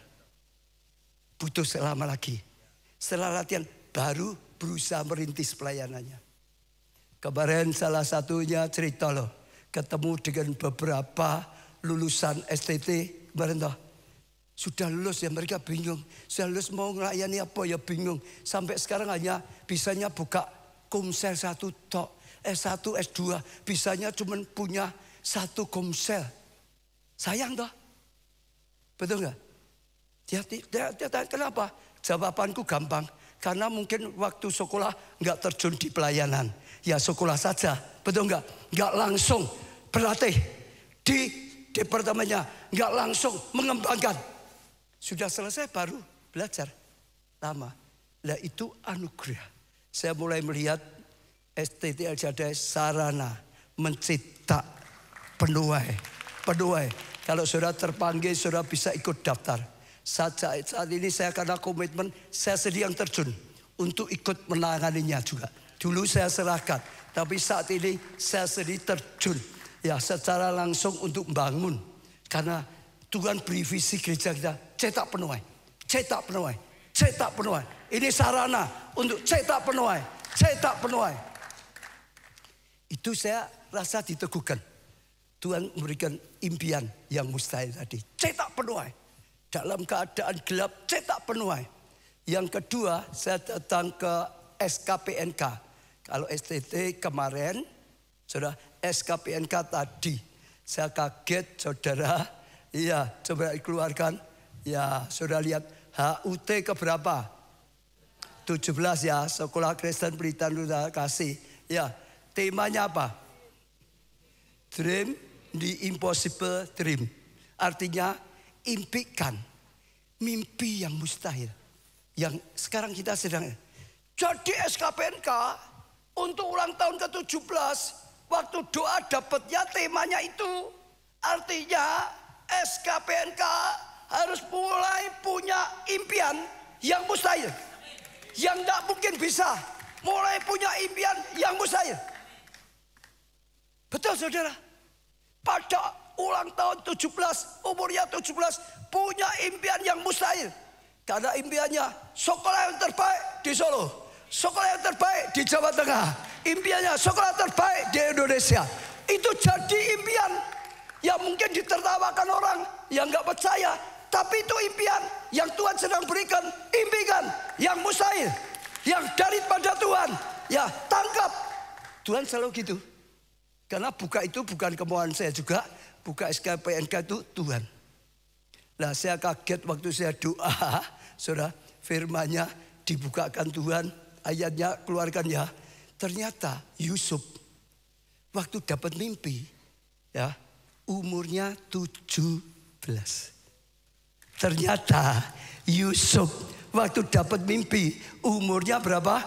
Butuh selama lagi. Setelah latihan, baru berusaha merintis pelayanannya. Kemarin salah satunya cerita loh, ketemu dengan beberapa lulusan STT. Kemarin toh, sudah lulus ya, mereka bingung. Sudah lulus mau ngelayani apa ya, bingung. Sampai sekarang hanya bisanya buka komsel 1 tok. S1, S2. Bisanya cuma punya 1 komsel. Sayang toh. Betul gak? Dia kenapa? Jawabanku gampang. Karena mungkin waktu sekolah gak terjun di pelayanan. Ya sekolah saja. Betul gak? Gak langsung berlatih di departemennya, nggak langsung mengembangkan. Sudah selesai baru belajar. lama. Nah itu anugerah. Saya mulai melihat STT Al Shaddai sarana mencetak penuai. Kalau saudara terpanggil, saudara bisa ikut daftar. Saat ini saya karena komitmen, saya sedang terjun untuk ikut menanganinya juga. Dulu saya serahkan, tapi saat ini saya sedih terjun ya secara langsung untuk membangun. Karena Tuhan beri visi gereja kita, cetak penuai. Ini sarana untuk cetak penuai. Itu saya rasa diteguhkan. Tuhan memberikan impian yang mustahil tadi. Cetak penuai. Dalam keadaan gelap, cetak penuai. Yang kedua, saya datang ke SKPNK. Kalau STT kemarin, saudara, SKPNK tadi. Saya kaget, saudara. Iya, coba dikeluarkan. Ya, saudara lihat HUT keberapa? 17 ya, Sekolah Kristen Pelitaran Utara Kasih. Ya, temanya apa? Dream the impossible dream. Artinya impikan mimpi yang mustahil. Yang sekarang kita sedang. Jadi SKPNK untuk ulang tahun ke-17. Waktu doa dapatnya temanya itu. Artinya SKPNK harus mulai punya impian yang mustahil. Yang tidak mungkin bisa. Mulai punya impian yang mustahil. Betul saudara. Pada ulang tahun 17, umurnya 17, punya impian yang mustahil. Karena impiannya sekolah yang terbaik di Solo, sekolah yang terbaik di Jawa Tengah, impiannya sekolah terbaik di Indonesia. Itu jadi impian yang mungkin ditertawakan orang yang nggak percaya, tapi itu impian yang Tuhan sedang berikan, impikan yang mustahil, yang daripada Tuhan. Ya, tangkap. Tuhan selalu gitu. Karena buka itu bukan kemauan saya juga. Buka SKPNK itu Tuhan. Nah saya kaget waktu saya doa. Saudara, firman-Nya dibukakan Tuhan. Ayatnya keluarkan ya. Ternyata Yusuf waktu dapat mimpi. Ya, umurnya 17. Ternyata Yusuf waktu dapat mimpi. Umurnya berapa?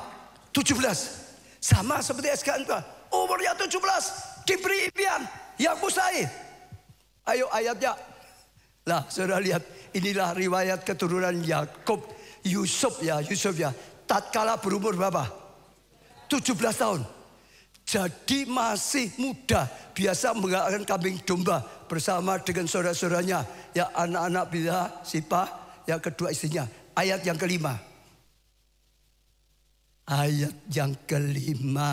17. Sama seperti SKPNK. Umurnya 17, diberi impian yang mustahil. Ayo ayatnya. Lah saudara lihat, inilah riwayat keturunan Yakub. Yusuf ya. Tatkala berumur berapa? 17 tahun. Jadi masih muda. Biasa menggalakan kambing domba bersama dengan saudara-saudaranya. Ya anak-anak Bilha, Sipah, yang kedua istrinya. Ayat yang kelima. Ayat yang kelima.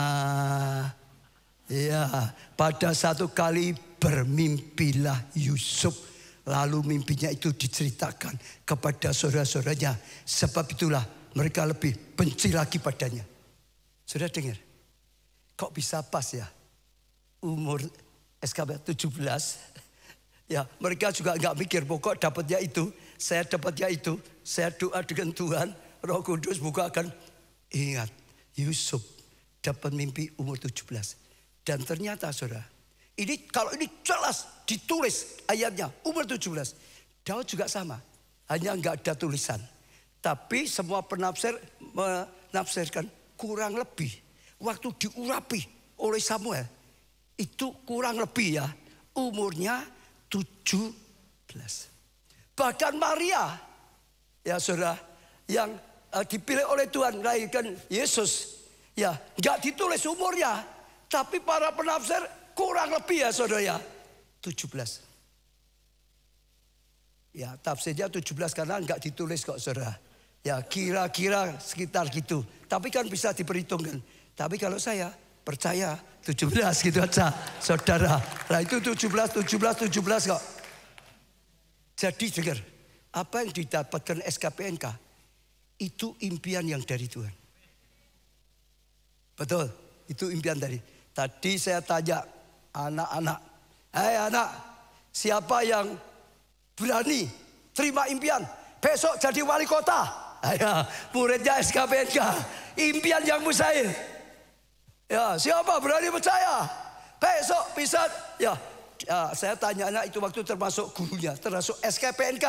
Ya, pada satu kali bermimpilah Yusuf. Lalu mimpinya itu diceritakan kepada saudara-saudaranya. Sebab itulah mereka lebih benci lagi padanya. Sudah dengar? Kok bisa pas ya? Umur SKP 17. Ya, mereka juga nggak mikir pokok dapatnya itu. Saya dapatnya itu. Saya doa dengan Tuhan. Roh Kudus bukakan. Ingat, Yusuf dapat mimpi umur 17. Dan ternyata saudara, kalau ini jelas ditulis ayatnya umur 17. Daud juga sama, hanya nggak ada tulisan. Tapi semua penafsir menafsirkan kurang lebih. Waktu diurapi oleh Samuel, itu kurang lebih ya, umurnya 17. Bahkan Maria, ya saudara, yang dipilih oleh Tuhan melahirkan Yesus, ya nggak ditulis umurnya. Tapi para penafsir kurang lebih ya saudara ya 17. Ya tafsirnya 17 karena enggak ditulis kok saudara. Ya kira-kira sekitar gitu. Tapi kan bisa diperhitungkan. Tapi kalau saya percaya 17 gitu aja saudara. Nah itu 17 kok. Jadi dengar, apa yang didapatkan SKPNK itu impian yang dari Tuhan. Betul, itu impian dari. Tadi saya tanya anak-anak, anak, siapa yang berani terima impian besok jadi wali kota? Ayo, muridnya SKPNK, impian yang mustahil. Ya, siapa berani percaya? Besok bisa, ya saya tanya anak itu waktu termasuk gurunya, termasuk SKPNK.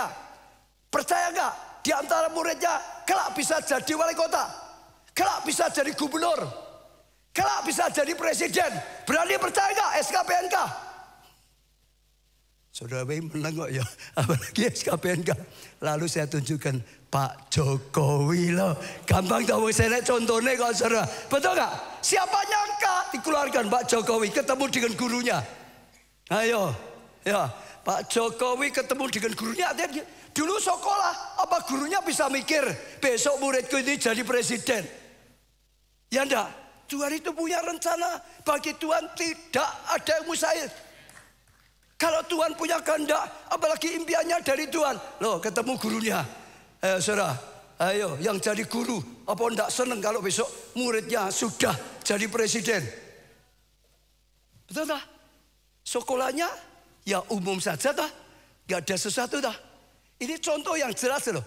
Percaya nggak? Di antara muridnya kelak bisa jadi wali kota, kelak bisa jadi gubernur, kelak bisa jadi presiden. Berani percaya nggak SKPNK? Saudara menang kok ya, apalagi SKPNK. Lalu saya tunjukkan Pak Jokowi loh. Gampang tahu saya contohnya kok saudara. Betul nggak? Siapa nyangka dikeluarkan Pak Jokowi ketemu dengan gurunya. Ayo, ya Pak Jokowi ketemu dengan gurunya. Dulu sekolah, apa gurunya bisa mikir besok muridku ini jadi presiden? Ya enggak. Tuhan itu punya rencana. Bagi Tuhan tidak ada yang mustahil. Kalau Tuhan punya kehendak, apalagi impiannya dari Tuhan. Loh, ketemu gurunya. Saudara, ayo yang jadi guru, apa enggak seneng kalau besok muridnya sudah jadi presiden? Betul tak? Sekolahnya ya umum saja tak? Gak ada sesuatu tak? Ini contoh yang jelas loh.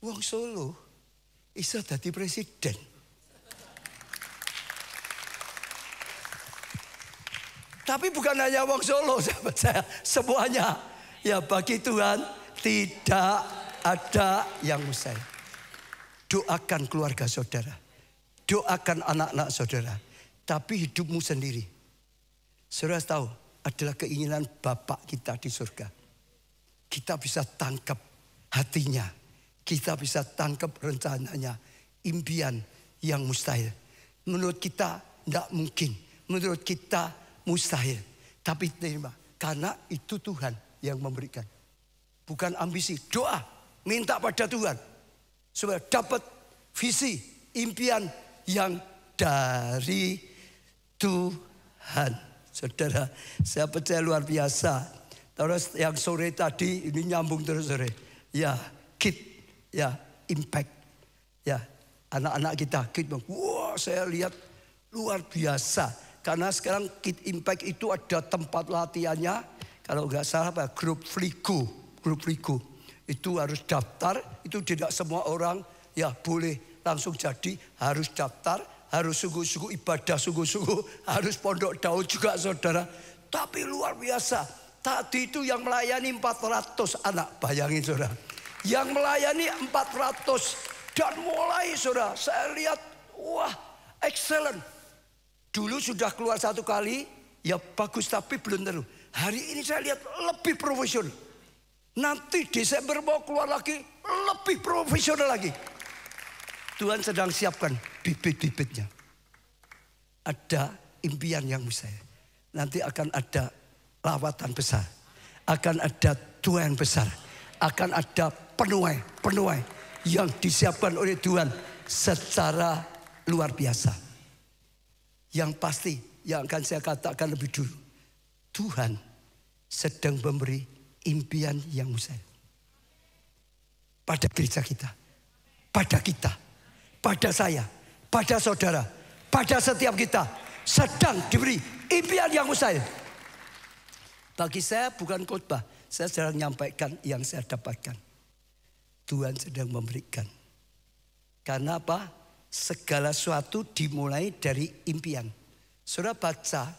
Wong Solo bisa jadi presiden. Tapi bukan hanya wong Solo, sahabat saya, semuanya. Ya bagi Tuhan tidak ada yang mustahil. Doakan keluarga saudara, doakan anak-anak saudara, tapi hidupmu sendiri. Saudara tahu, adalah keinginan Bapa kita di surga. Kita bisa tangkap hatinya, kita bisa tangkap rencananya, impian yang mustahil. Menurut kita tidak mungkin, menurut kita mustahil, tapi terima karena itu Tuhan yang memberikan, bukan ambisi. Doa, minta pada Tuhan supaya dapat visi, impian yang dari Tuhan. Saudara, saya percaya luar biasa. Terus yang sore tadi ini nyambung terus sore. Ya, kid, ya impact, ya anak-anak kita kid. Wah, saya lihat luar biasa. Karena sekarang Kid Impact itu ada tempat latihannya. Kalau nggak salah apa, grup Fligo. Itu harus daftar. Itu tidak semua orang ya boleh langsung jadi. Harus daftar, harus sungguh-sungguh ibadah, sungguh-sungguh harus pondok daun juga saudara. Tapi luar biasa. Tadi itu yang melayani 400 anak. Bayangin saudara. Yang melayani 400. Dan mulai saudara, saya lihat wah excellent. Dulu sudah keluar satu kali, ya bagus tapi belum tentu. Hari ini saya lihat lebih profesional. Nanti Desember mau keluar lagi, lebih profesional lagi. Tuhan sedang siapkan bibit-bibitnya. Ada impian yang mustahil. Nanti akan ada lawatan besar. Akan ada Tuhan besar. Akan ada penuai yang disiapkan oleh Tuhan secara luar biasa. Yang pasti yang akan saya katakan lebih dulu, Tuhan sedang memberi impian yang mustahil pada gereja kita, pada saya, pada saudara, pada setiap kita sedang diberi impian yang mustahil. Bagi saya bukan khotbah, saya sedang menyampaikan yang saya dapatkan. Tuhan sedang memberikan. Karena apa? Segala sesuatu dimulai dari impian. Saudara baca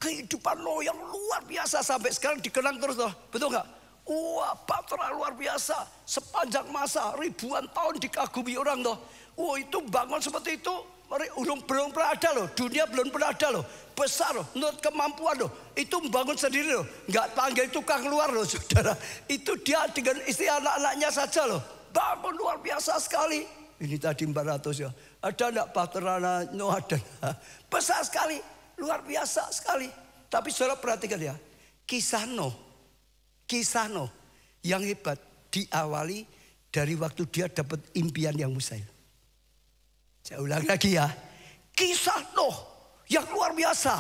kehidupan lo yang luar biasa sampai sekarang dikenang terus loh. Betul nggak? Wah, Batra luar biasa. Sepanjang masa ribuan tahun dikagumi orang loh. Wah, itu bangun seperti itu belum pernah ada loh. Dunia belum pernah ada loh. Besar loh, menurut kemampuan loh. Itu membangun sendiri loh. Nggak panggil tukang luar loh saudara. Itu dia dengan istri anak-anaknya saja loh. Bangun luar biasa sekali. Ini tadi 400 ya. Ada enggak Paterana? No, ada. Besar sekali. Luar biasa sekali. Tapi saudara perhatikan ya. Kisah Nuh yang hebat diawali dari waktu dia dapat impian yang mustahil. Saya ulang lagi ya. Kisah Nuh yang luar biasa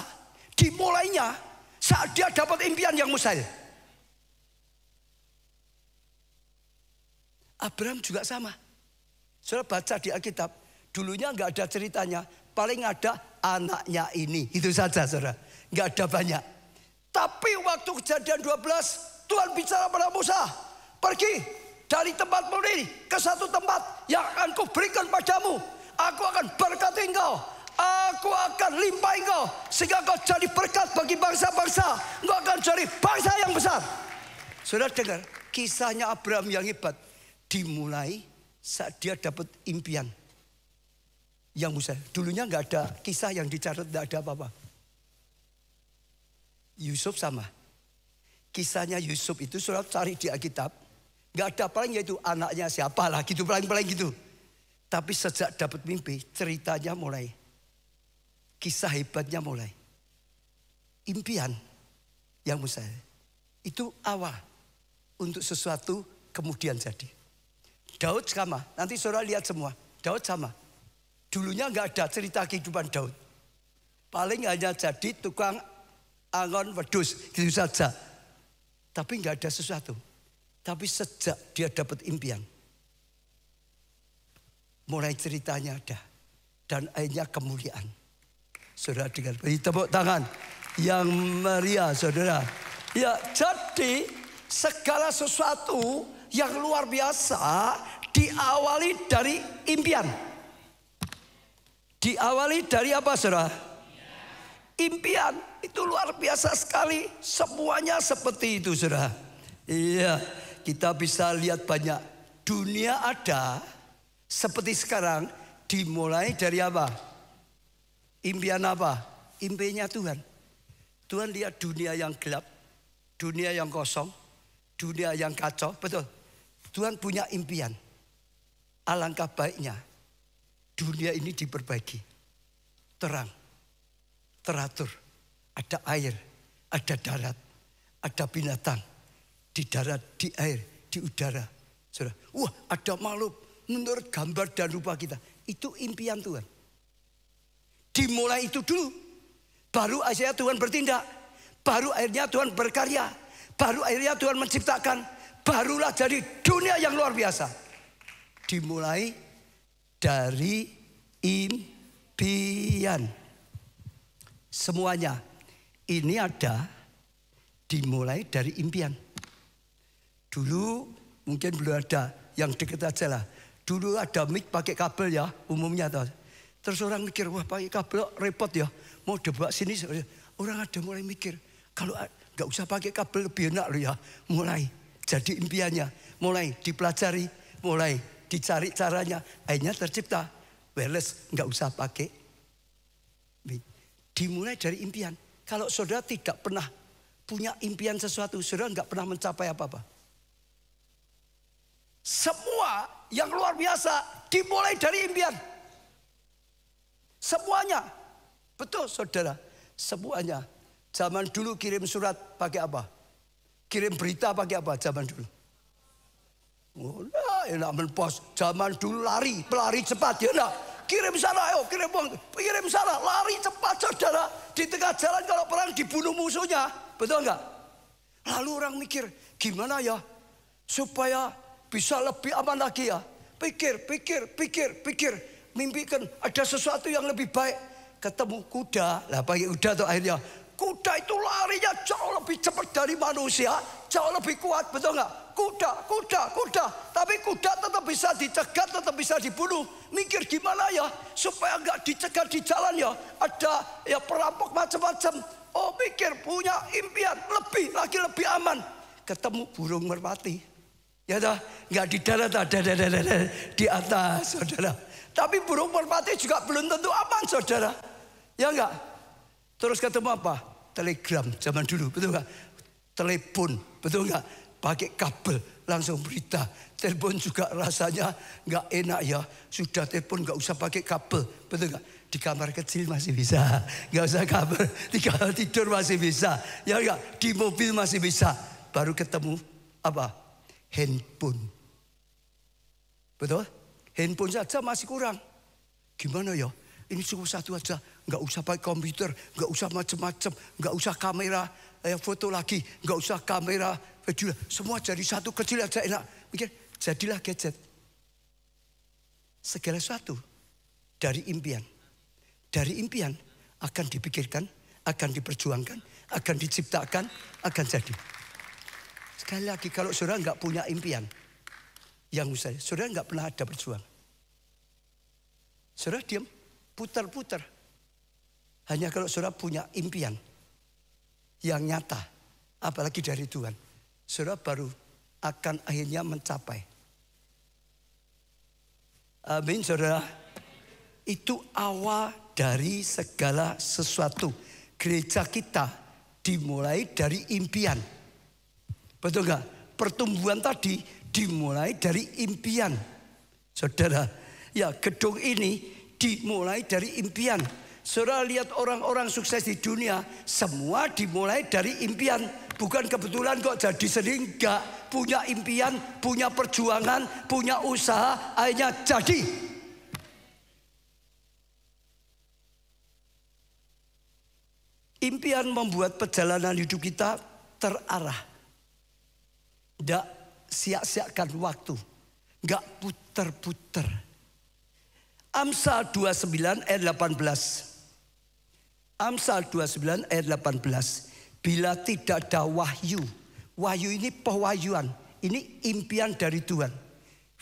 dimulainya saat dia dapat impian yang mustahil. Abraham juga sama. Saudara baca di Alkitab, dulunya nggak ada ceritanya, paling ada anaknya ini, itu saja saudara, nggak ada banyak. Tapi waktu Kejadian 12, Tuhan bicara pada Musa, pergi dari tempatmu ini ke satu tempat yang akan kuberikan padamu. Aku akan berkati engkau, aku akan limpahi engkau, sehingga engkau jadi berkat bagi bangsa-bangsa. Engkau akan jadi bangsa yang besar. Saudara dengar, kisahnya Abraham yang hebat dimulai saat dia dapat impian yang mustahil. Dulunya nggak ada kisah yang dicatat, nggak ada apa-apa. Yusuf sama. Kisahnya Yusuf itu saudara cari di Alkitab, nggak ada paling yaitu anaknya siapa lah gitu, paling gitu. Tapi sejak dapat mimpi, ceritanya mulai. Kisah hebatnya mulai. Impian yang mustahil. Itu awal untuk sesuatu kemudian jadi. Daud sama, nanti saudara lihat semua. Daud sama. Dulunya nggak ada cerita kehidupan Daud. Paling hanya jadi tukang angon wedus, gitu saja. Tapi nggak ada sesuatu. Tapi sejak dia dapat impian, mulai ceritanya ada. Dan akhirnya kemuliaan. Saudara dengar, beri tepuk tangan yang meriah saudara. Ya, jadi segala sesuatu yang luar biasa diawali dari impian. Diawali dari apa saudara? Impian itu luar biasa sekali. Semuanya seperti itu saudara. Iya, kita bisa lihat banyak. Dunia ada seperti sekarang dimulai dari apa? Impian apa? Impiannya Tuhan. Tuhan lihat dunia yang gelap, dunia yang kosong, dunia yang kacau. Betul. Tuhan punya impian. Alangkah baiknya dunia ini diperbaiki. Terang, teratur. Ada air, ada darat, ada binatang. Di darat, di air, di udara. Saudara, wah ada makhluk menurut gambar dan rupa kita. Itu impian Tuhan. Dimulai itu dulu. Baru akhirnya Tuhan bertindak. Baru akhirnya Tuhan berkarya. Baru akhirnya Tuhan menciptakan. Barulah jadi dunia yang luar biasa. Dimulai dari impian. Semuanya ini ada dimulai dari impian. Dulu mungkin belum ada, yang dekat aja lah. Dulu ada mic pakai kabel ya umumnya. Terus orang mikir, wah pakai kabel repot ya. Mau debat sini, orang ada mulai mikir. Kalau nggak usah pakai kabel lebih enak loh ya. Mulai jadi impiannya. Mulai dipelajari, mulai dicari caranya. Akhirnya tercipta wireless, nggak usah pakai mic. Dimulai dari impian. Kalau saudara tidak pernah punya impian sesuatu, saudara nggak pernah mencapai apa-apa. Semua yang luar biasa dimulai dari impian. Semuanya. Betul saudara. Semuanya. Zaman dulu kirim surat pakai apa? Kirim berita pakai apa zaman dulu? Oh, nah, enak menpos. Zaman dulu lari, pelari cepat ya enggak? Kirim sana, ayo kirim uang. Kirim sana, lari cepat saudara. Di tengah jalan kalau perang dibunuh musuhnya. Betul enggak? Lalu orang mikir, gimana ya supaya bisa lebih aman lagi ya. Pikir. Mimpikan ada sesuatu yang lebih baik. Ketemu kuda. Lah pakai kuda tuh akhirnya. Kuda itu larinya jauh lebih cepat dari manusia. Jauh lebih kuat, betul nggak? Kuda. Tapi kuda tetap bisa dicegat, tetap bisa dibunuh. Mikir gimana ya supaya nggak dicegat di jalan ya. Ada ya perampok macam-macam. Oh mikir punya impian lebih aman. Ketemu burung merpati. Ya dah, nggak di darat, ada di atas, saudara. Tapi burung merpati juga belum tentu aman, saudara. Ya enggak? Terus ketemu apa? Telegram zaman dulu, betul enggak? Telepon, betul enggak? Pakai kabel, langsung berita. Telepon juga rasanya enggak enak ya. Sudah telepon enggak usah pakai kabel, betul enggak? Di kamar kecil masih bisa, enggak usah kabel. Di kamar tidur masih bisa, ya enggak? Di mobil masih bisa. Baru ketemu apa? Handphone. Betul? Handphone saja masih kurang. Gimana ya? Ini cuma satu aja. Nggak usah pakai komputer. Nggak usah macam-macam. Nggak usah kamera foto lagi. Nggak usah kamera video. Semua jadi satu kecil aja enak. Mikir, jadilah gadget. Segala sesuatu dari impian. Dari impian akan dipikirkan, akan diperjuangkan, akan diciptakan, akan jadi. Sekali lagi kalau saudara nggak punya impian yang usai, saudara nggak pernah ada berjuang. Saudara diam, putar-putar. Hanya kalau saudara punya impian yang nyata, apalagi dari Tuhan, saudara baru akan akhirnya mencapai. Amin, saudara. Itu awal dari segala sesuatu. Gereja kita dimulai dari impian. Betul nggak? Pertumbuhan tadi dimulai dari impian. Saudara, ya gedung ini dimulai dari impian. Saudara lihat orang-orang sukses di dunia, semua dimulai dari impian. Bukan kebetulan kok jadi sering, enggak. Punya impian, punya perjuangan, punya usaha, akhirnya jadi. Impian membuat perjalanan hidup kita terarah. Tidak sia-siakan waktu. Enggak puter-puter. Amsal 29 ayat 18. Amsal 29 ayat 18. Bila tidak ada wahyu. Wahyu ini pewahyuan. Ini impian dari Tuhan.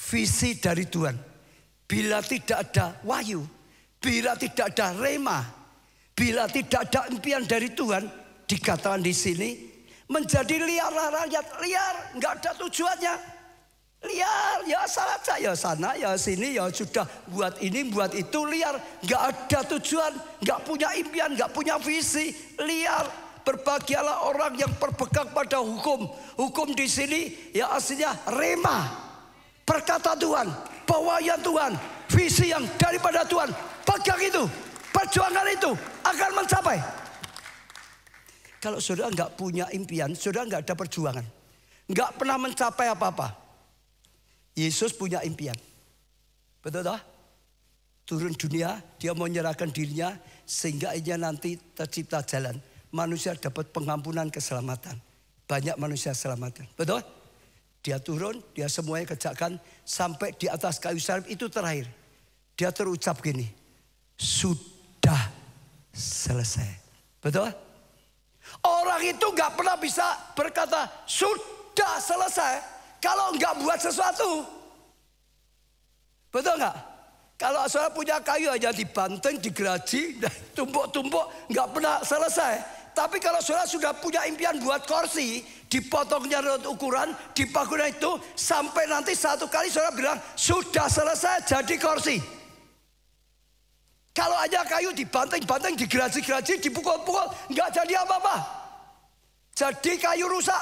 Visi dari Tuhan. Bila tidak ada wahyu. Bila tidak ada rema. Bila tidak ada impian dari Tuhan, dikatakan di sini menjadi liar rakyat, liar, nggak ada tujuannya, liar, ya saja, ya sana, ya sini, ya sudah buat ini, buat itu, liar, nggak ada tujuan, nggak punya impian, nggak punya visi, liar. Berbahagialah orang yang berpegang pada hukum. Hukum di sini ya aslinya rema, perkata Tuhan, pewahyuan Tuhan, visi yang daripada Tuhan. Pegang itu. Perjuangan itu akan mencapai. Kalau saudara nggak punya impian, saudara nggak ada perjuangan, nggak pernah mencapai apa-apa. Yesus punya impian, betul tak? Turun dunia, dia mau menyerahkan dirinya sehingga ia nanti tercipta jalan. Manusia dapat pengampunan keselamatan. Banyak manusia selamatkan, betul? Dia turun, dia semuanya kerjakan sampai di atas kayu salib itu terakhir. Dia terucap gini, sudah selesai. Betul? Orang itu gak pernah bisa berkata sudah selesai kalau gak buat sesuatu. Betul gak? Kalau saudara punya kayu aja dibanting, digeraji, tumpuk-tumpuk, gak pernah selesai. Tapi kalau saudara sudah punya impian buat kursi, dipotongnya menurut ukuran, dipakunya itu, sampai nanti satu kali saudara bilang sudah selesai jadi kursi. Kalau aja kayu dibanting-banting, digeraji-geraji, dipukul-pukul, nggak jadi apa-apa. Jadi kayu rusak.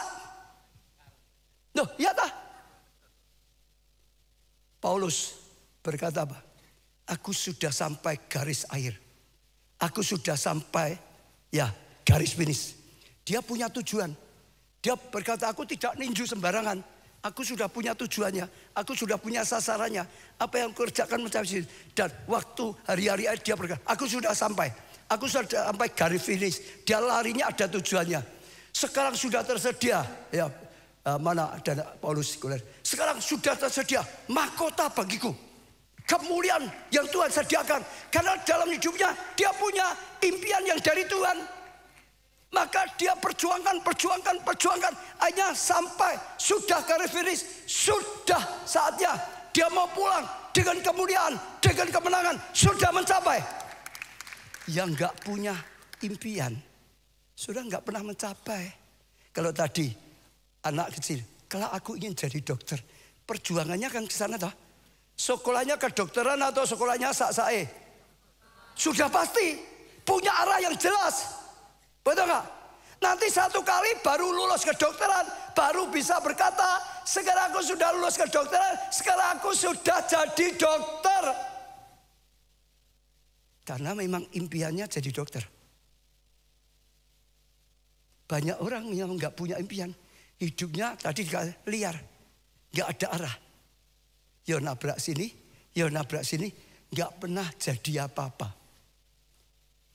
Loh, iya tak? Paulus berkata apa? Aku sudah sampai garis akhir. Aku sudah sampai ya garis finish. Dia punya tujuan. Dia berkata aku tidak ninju sembarangan. Aku sudah punya tujuannya, aku sudah punya sasarannya. Apa yang kerjakan mencapai. Dan waktu hari-hari dia berkata, aku sudah sampai. Aku sudah sampai garis finish. Dia larinya ada tujuannya. Sekarang sudah tersedia. Ya, mana ada Paulus. Sekarang sudah tersedia mahkota bagiku. Kemuliaan yang Tuhan sediakan. Karena dalam hidupnya dia punya impian yang dari Tuhan. Maka dia perjuangkan. Akhirnya sampai sudah garis finish. Sudah saatnya dia mau pulang dengan kemuliaan, dengan kemenangan. Sudah mencapai. Yang gak punya impian sudah gak pernah mencapai. Kalau tadi anak kecil, kalau aku ingin jadi dokter, perjuangannya kan ke sana toh. Sekolahnya kedokteran atau sekolahnya sak-sae? Sudah pasti punya arah yang jelas. Betul gak? Nanti satu kali baru lulus kedokteran, baru bisa berkata, sekarang aku sudah lulus kedokteran, sekarang aku sudah jadi dokter. Karena memang impiannya jadi dokter. Banyak orang yang gak punya impian. Hidupnya tadi liar, gak ada arah. Ya nabrak sini, gak pernah jadi apa-apa.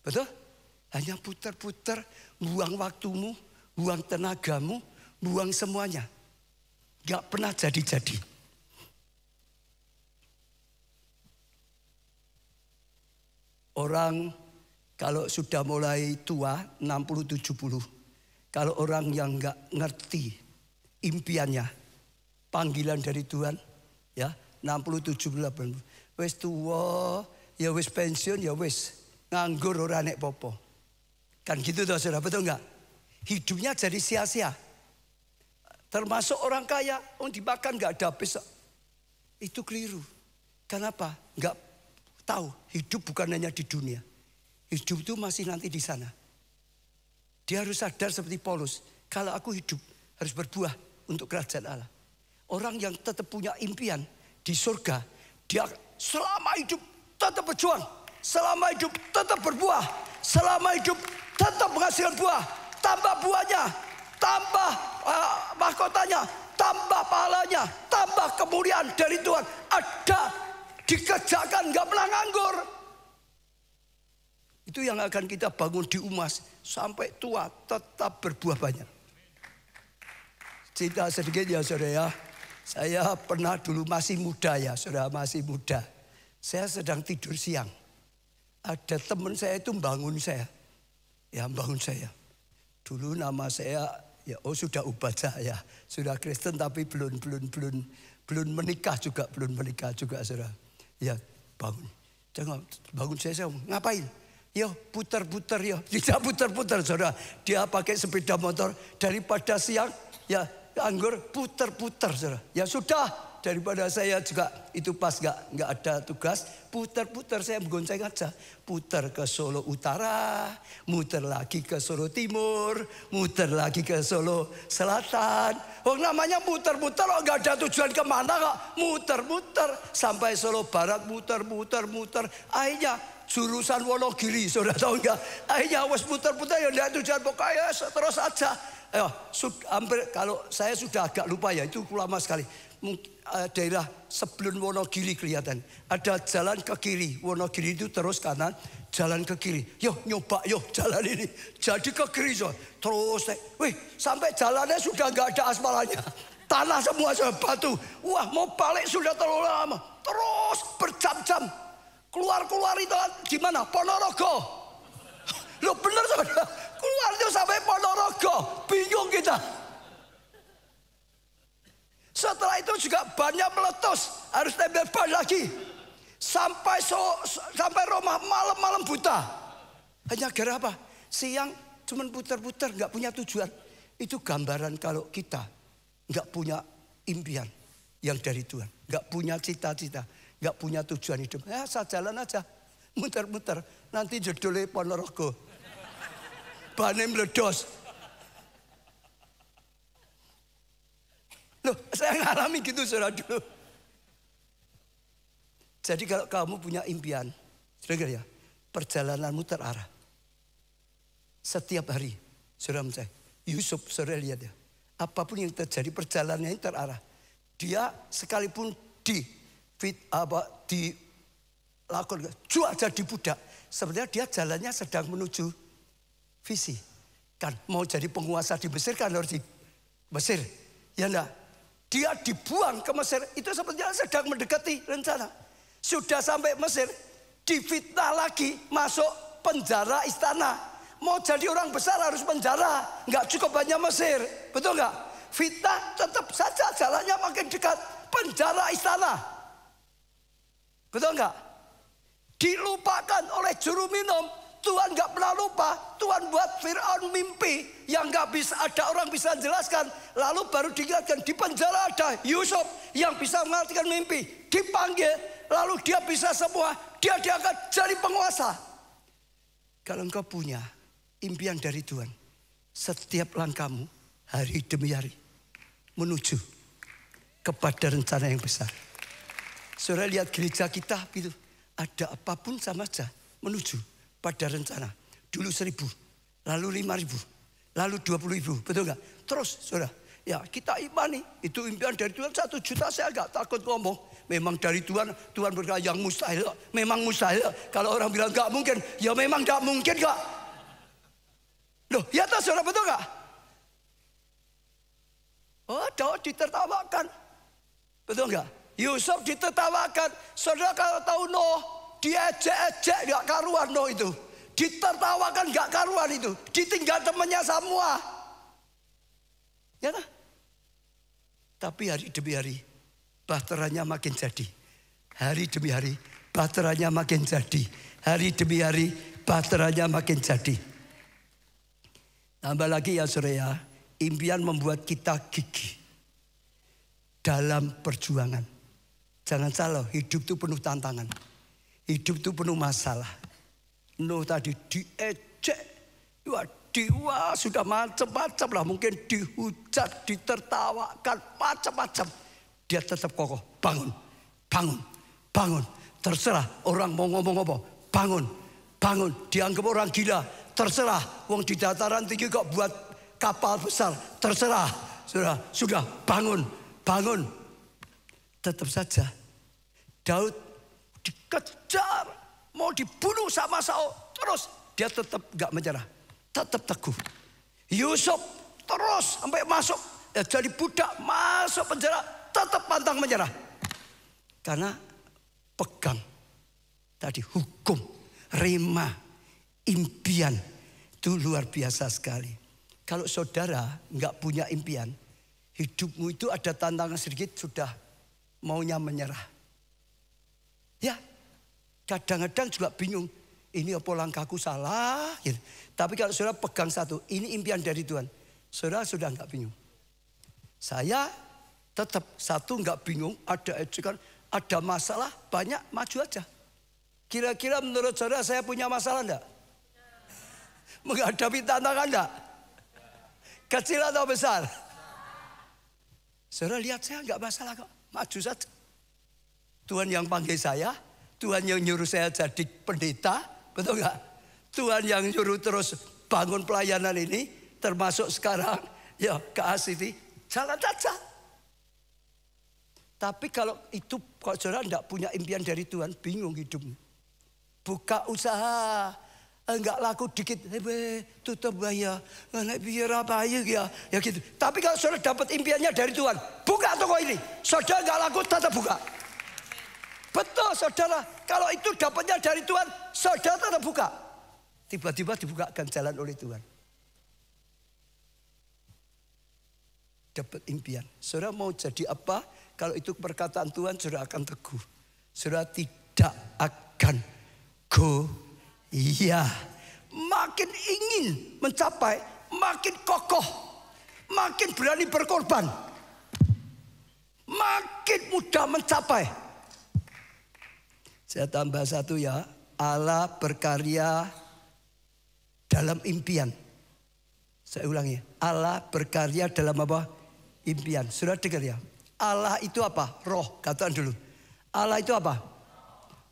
Betul? Hanya putar-putar, buang waktumu, buang tenagamu, buang semuanya. Gak pernah jadi-jadi. Orang kalau sudah mulai tua, 60-70. Kalau orang yang gak ngerti impiannya, panggilan dari Tuhan, ya 60-70-80. Wis tua, ya wis pensiun, ya wis nganggur ora nek popo. Kan gitu toh saudara, betul enggak? Hidupnya jadi sia-sia. Termasuk orang kaya, dimakan nggak ada habis. Itu keliru. Kenapa? Nggak tahu hidup bukan hanya di dunia. Hidup itu masih nanti di sana. Dia harus sadar seperti Paulus. Kalau aku hidup harus berbuah untuk kerajaan Allah. Orang yang tetap punya impian di surga. Dia selama hidup tetap berjuang. Selama hidup tetap berbuah. Selama hidup tetap menghasilkan buah. Tambah buahnya. Tambah mahkotanya. Tambah pahalanya. Tambah kemuliaan dari Tuhan. Ada dikerjakan, gak pernah nganggur. Itu yang akan kita bangun di Umas. Sampai tua tetap berbuah banyak. Cerita sedikit ya saudara ya. Saya pernah dulu masih muda ya saudara, masih muda. Saya sedang tidur siang. Ada teman saya itu bangun saya. Ya bangun saya. Dulu nama saya ya sudah ubat saya. Sudah Kristen tapi belum menikah juga, saudara. Ya bangun. Jangan bangun saya ngapain? Yo putar-putar yo. Tidak putar-putar saudara. Dia pakai sepeda motor daripada siang ya anggur putar-putar saudara. Ya sudah. Daripada saya juga itu pas nggak ada tugas, putar-putar saya menggonceng aja, putar ke Solo Utara, muter lagi ke Solo Timur, muter lagi ke Solo Selatan. Oh namanya muter-muter, oh nggak ada tujuan kemana kok, muter-muter sampai Solo Barat, muter-muter, akhirnya jurusan Wonogiri, saudara tahu nggak? Akhirnya wes muter-muter ya nggak tujuan pokoknya terus aja. Hampir kalau saya sudah agak lupa ya itu lama sekali. Daerah sebelum Wonogiri kelihatan. Ada jalan ke kiri. Wonogiri itu terus kanan. Jalan ke kiri. Yo nyoba yo jalan ini. Jadi ke kiri so. Terus. Sampai jalannya sudah gak ada aspalannya. Tanah semua batu. Wah mau balik sudah terlalu lama. Terus berjam-jam. Keluar itu di mana? Ponorogo. Loh bener saudara. Keluar itu sampai Ponorogo. Bingung kita. Setelah itu juga bannya meletus, harus tembel ban lagi. Sampai rumah malam buta. Hanya gara apa? Siang cuman putar-putar, nggak punya tujuan. Itu gambaran kalau kita nggak punya impian yang dari Tuhan, nggak punya cita-cita, nggak punya tujuan hidup. Ya saya jalan aja, muter-muter. Nanti judulnya Ponorogo, bannya meledos. Loh, saya ngalami gitu saudara dulu. Jadi kalau kamu punya impian, saudara ya, perjalananmu terarah. Setiap hari, saudara saya, Yusuf saudara lihat ya, apapun yang terjadi perjalanannya terarah. Dia sekalipun dilakukan jual jadi budak, sebenarnya dia jalannya sedang menuju visi. Kan mau jadi penguasa di Mesir kan harus di Mesir, ya enggak? Dia dibuang ke Mesir, itu sebenarnya sedang mendekati rencana. Sudah sampai Mesir, difitnah lagi, masuk penjara istana. Mau jadi orang besar harus penjara, nggak cukup hanya Mesir, betul nggak? Fitnah tetap saja jalannya makin dekat, penjara istana. Betul nggak? Dilupakan oleh juru minum. Tuhan gak pernah lupa. Tuhan buat Fir'aun mimpi yang gak bisa ada orang bisa jelaskan. Lalu baru diingatkan di penjara ada Yusuf yang bisa mengartikan mimpi. Dipanggil lalu dia bisa semua. Dia diangkat jadi penguasa. Kalau engkau punya impian dari Tuhan, setiap langkahmu hari demi hari menuju kepada rencana yang besar. Saudara lihat gereja kita itu ada apapun sama saja menuju pada rencana. Dulu 1.000, lalu 5.000, lalu 20.000, betul nggak? Terus, saudara, ya kita imani itu impian dari Tuhan 1 juta. Saya nggak takut ngomong. Memang dari Tuhan, Tuhan berkata yang mustahil, memang mustahil. Kalau orang bilang nggak mungkin, ya memang nggak mungkin nggak. Loh, ya tahu saudara betul nggak? Oh, ditertawakan, betul nggak? Yusuf ditertawakan. Saudara kalau tahu Nuh, diejek-ejek gak karuan Nuh itu. Ditertawakan gak karuan itu. Ditinggal temannya semua. Ya kan? Tapi hari demi hari bahteranya makin jadi. Hari demi hari bahteranya makin jadi. Hari demi hari bahteranya makin jadi. Tambah lagi ya saudara ya, impian membuat kita gigih. dalam perjuangan. Jangan salah, hidup itu penuh tantangan. Hidup itu penuh masalah. Nuh tadi diejek, wah sudah macam-macam lah. Mungkin dihujat, ditertawakan, macam-macam. Dia tetap kokoh, bangun, bangun, bangun. Terserah orang mau ngomong apa, bangun, bangun. Dianggap orang gila, terserah. Wong di dataran tinggi kok buat kapal besar, terserah. Sudah, bangun, bangun. Tetap saja Daud dikejar, mau dibunuh sama Saul, terus dia tetap gak menyerah, tetap teguh. Yusuf terus sampai masuk, jadi budak, masuk penjara, tetap pantang menyerah. Karena pegang tadi hukum, rema, impian, itu luar biasa sekali. Kalau saudara gak punya impian, hidupmu itu ada tantangan sedikit sudah maunya menyerah. Ya, kadang-kadang juga bingung. Ini apa langkahku salah? Gitu. Tapi kalau saudara pegang satu, ini impian dari Tuhan, saudara sudah nggak bingung. Saya tetap satu nggak bingung. Ada ejekan, ada masalah banyak, maju aja. Kira-kira menurut saudara saya punya masalah enggak? Menghadapi tantangan enggak? Kecil atau besar? Saudara lihat saya nggak masalah kok, maju saja. Tuhan yang panggil saya, Tuhan yang nyuruh saya jadi pendeta, betul nggak? Tuhan yang nyuruh terus bangun pelayanan ini, termasuk sekarang ya ke ACT, jalan saja. Tapi kalau saudara tidak punya impian dari Tuhan, bingung hidupmu. Buka usaha, enggak laku dikit, tutup bayar, biar apa ya gitu. Tapi kalau saudara dapat impiannya dari Tuhan, buka toko ini, saudara enggak laku tetap buka. Betul saudara, kalau itu dapatnya dari Tuhan, saudara tetap buka. Tiba-tiba dibukakan jalan oleh Tuhan. Dapat impian. Saudara mau jadi apa? Kalau itu perkataan Tuhan, saudara akan teguh. Saudara tidak akan goyah. Makin ingin mencapai, makin kokoh, makin berani berkorban, makin mudah mencapai. Saya tambah satu ya, Allah berkarya dalam impian. Saya ulangi, Allah berkarya dalam apa? Impian. Sudah dengar ya? Allah itu apa? Roh, katakan dulu. Allah itu apa?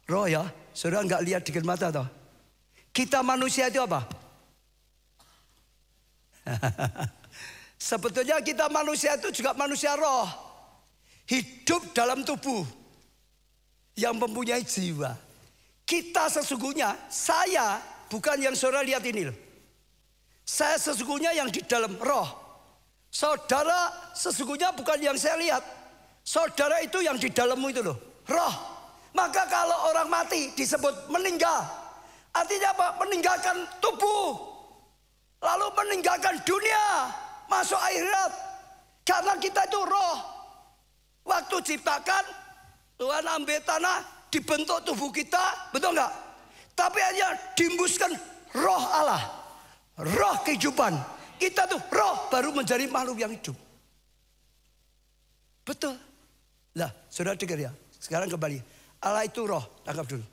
Roh ya. Saudara nggak lihat dengan mata toh? Kita manusia itu apa? Sebetulnya kita manusia itu juga manusia roh. Hidup dalam tubuh yang mempunyai jiwa. Kita sesungguhnya, saya bukan yang saudara lihat ini loh. Saya sesungguhnya yang di dalam roh. Saudara sesungguhnya bukan yang saya lihat. Saudara itu yang di dalammu itu loh, roh. Maka kalau orang mati disebut meninggal. Artinya apa? Meninggalkan tubuh. Lalu meninggalkan dunia, masuk akhirat. Karena kita itu roh. Waktu ciptakan, Tuhan ambil tanah, dibentuk tubuh kita, betul nggak? Tapi hanya diembuskan roh Allah, roh kehidupan. Kita tuh roh baru menjadi makhluk yang hidup. Betul. Lah, saudara dengar ya. Sekarang kembali. Allah itu roh, tangkap dulu.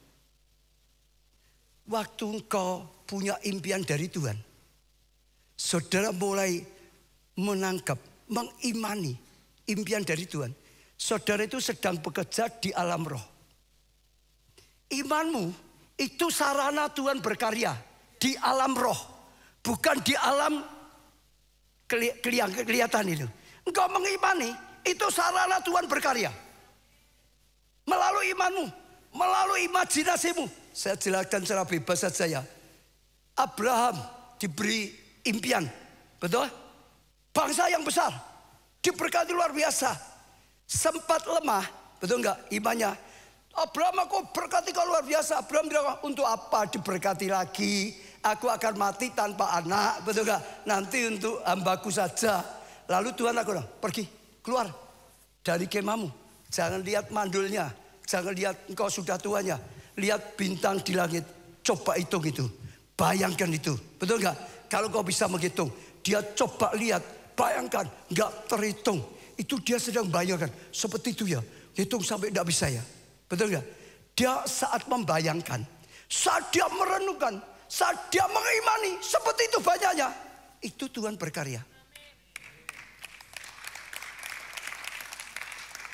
Waktu engkau punya impian dari Tuhan, saudara mulai menangkap, mengimani impian dari Tuhan. Saudara itu sedang bekerja di alam roh. Imanmu itu sarana Tuhan berkarya di alam roh, bukan di alam kelihatan itu. Engkau mengimani itu sarana Tuhan berkarya melalui imanmu, melalui imajinasimu. Saya jelaskan secara bebas saja ya. Abraham diberi impian, betul? Bangsa yang besar, diberkati luar biasa. Sempat lemah, betul enggak imannya? Abraham, aku berkati kau luar biasa. Abraham bilang, untuk apa diberkati lagi? Aku akan mati tanpa anak, betul enggak? Nanti untuk hambaku saja. Lalu Tuhan aku bilang, pergi, keluar dari kemahmu. Jangan lihat mandulnya, jangan lihat engkau sudah tuanya. Lihat bintang di langit, coba hitung itu. Bayangkan itu, betul enggak? Kalau kau bisa menghitung, dia coba lihat, bayangkan, enggak terhitung. Itu dia sedang bayangkan. Seperti itu ya. Hitung sampai tidak bisa ya. Betul nggak? Dia saat membayangkan. Saat dia merenungkan. Saat dia mengimani. Seperti itu banyaknya. Itu Tuhan berkarya.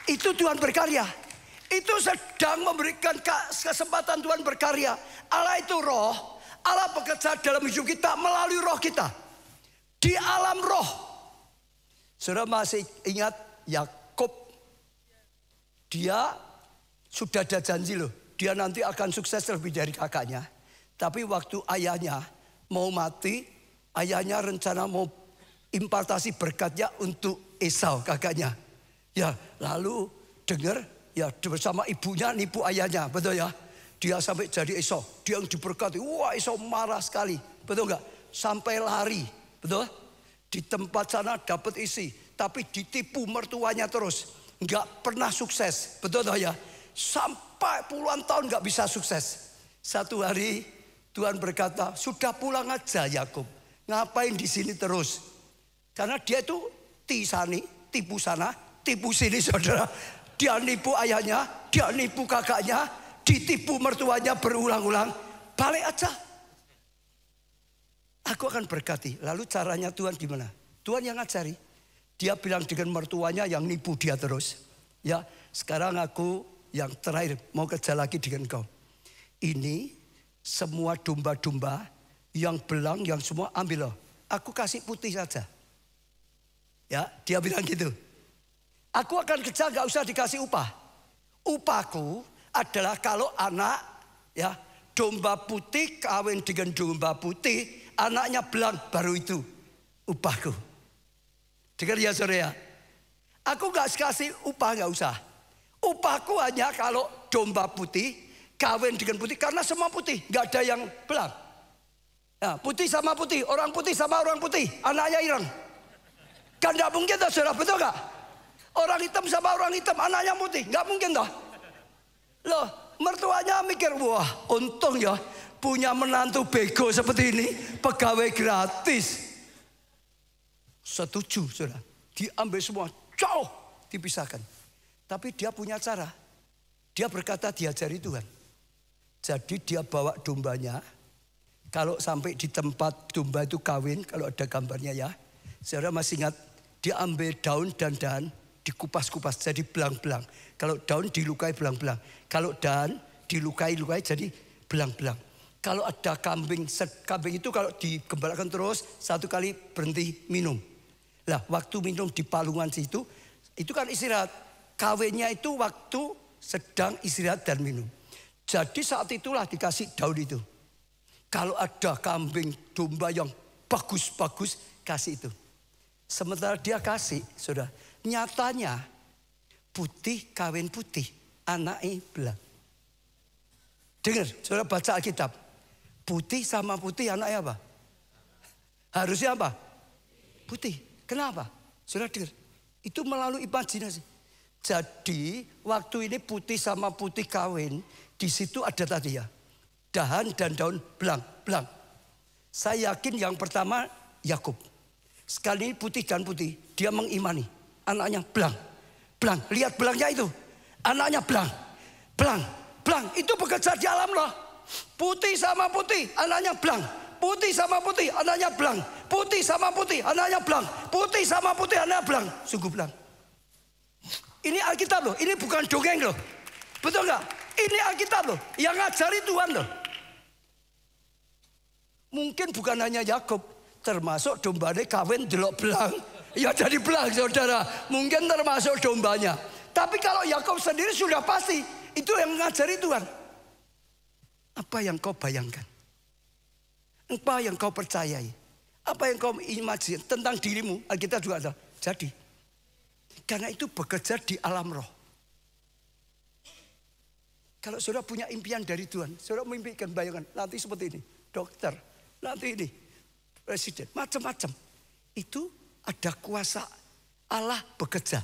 Itu Tuhan berkarya. Itu sedang memberikan kesempatan Tuhan berkarya. Allah itu roh. Allah bekerja dalam hidup kita melalui roh kita. Di alam roh. Saudara masih ingat Yakub? Dia sudah ada janji loh. Dia nanti akan sukses lebih dari kakaknya. Tapi waktu ayahnya mau mati. Ayahnya rencana mau impartasi berkatnya untuk Esau kakaknya. Ya lalu dengar ya bersama ibunya nipu ayahnya. Betul ya? Dia sampai jadi Esau. Dia yang diberkati. Wah Esau marah sekali. Betul nggak? Sampai lari. Betul? Di tempat sana dapat isi. Tapi ditipu mertuanya terus. Nggak pernah sukses. Betul toh ya? Sampai puluhan tahun nggak bisa sukses. Satu hari Tuhan berkata, sudah pulang aja Yakub. Ngapain di sini terus? Karena dia itu tipu sana, tipu sini saudara. Dia nipu ayahnya, dia nipu kakaknya. Ditipu mertuanya berulang-ulang. Balik aja. Aku akan berkati. Lalu caranya Tuhan gimana? Tuhan yang ngajari. Dia bilang dengan mertuanya yang nipu dia terus. Ya, sekarang aku yang terakhir mau kerja lagi dengan kau. Ini semua domba-domba yang belang, yang semua ambil loh. Aku kasih putih saja. Ya, dia bilang gitu. Aku akan kerja gak usah dikasih upah. Upahku adalah kalau anak ya domba putih kawin dengan domba putih, anaknya belang, baru itu upahku. Dengar ya saudara ya. Aku gak kasih upah, gak usah. Upahku hanya kalau domba putih kawin dengan putih, karena semua putih, gak ada yang belang. Nah, putih sama putih, orang putih sama orang putih, anaknya ireng. Kan gak mungkin toh saudara, betul gak? Orang hitam sama orang hitam, anaknya putih, gak mungkin toh. Loh, mertuanya mikir, wah untung ya punya menantu bego seperti ini, pegawai gratis. Setuju saudara, diambil semua, jauh dipisahkan. Tapi dia punya cara. Dia berkata diajari Tuhan. Jadi dia bawa dombanya. Kalau sampai di tempat domba itu kawin, kalau ada gambarnya ya. Saudara masih ingat, dia ambil daun dan dikupas-kupas jadi belang-belang. Kalau daun dilukai belang-belang. Kalau daun dilukai-lukai jadi belang-belang. Kalau ada kambing itu kalau digembalakan terus satu kali berhenti minum. Lah waktu minum di palungan situ, itu kan istirahat. Kawinnya itu waktu sedang istirahat dan minum. Jadi saat itulah dikasih daun itu. Kalau ada kambing domba yang bagus-bagus, kasih itu. Sementara dia kasih, saudara, nyatanya putih kawin putih, anaknya belang. Dengar, saudara baca Alkitab. Putih sama putih anaknya apa? Harusnya apa? Putih. Kenapa? Saudara dengar, itu melalui imajinasi. Jadi waktu ini putih sama putih kawin, di situ ada tadi ya. Dahan dan daun belang. Saya yakin yang pertama Yakub. Sekali ini putih dan putih, dia mengimani. Anaknya belang. Lihat belangnya itu. Anaknya belang. Itu bekerja di alam roh. Putih sama putih, anaknya belang. Putih sama putih, anaknya belang. Putih sama putih, anaknya belang. Putih sama putih, anaknya belang. Sungguh belang. Ini Alkitab loh, ini bukan dongeng loh. Betul nggak? Ini Alkitab loh, yang ngajari Tuhan loh. Mungkin bukan hanya Yakub, termasuk dombanya kawin delok belang. Ya jadi belang saudara, mungkin termasuk dombanya. Tapi kalau Yakub sendiri sudah pasti, itu yang ngajari Tuhan. Apa yang kau bayangkan? Apa yang kau percayai? Apa yang kau imajinasi tentang dirimu? Alkitab juga ada. Jadi, karena itu bekerja di alam roh. Kalau saudara punya impian dari Tuhan, saudara memimpikan bayangan, nanti seperti ini, dokter, nanti ini, presiden, macam-macam. Itu ada kuasa Allah bekerja.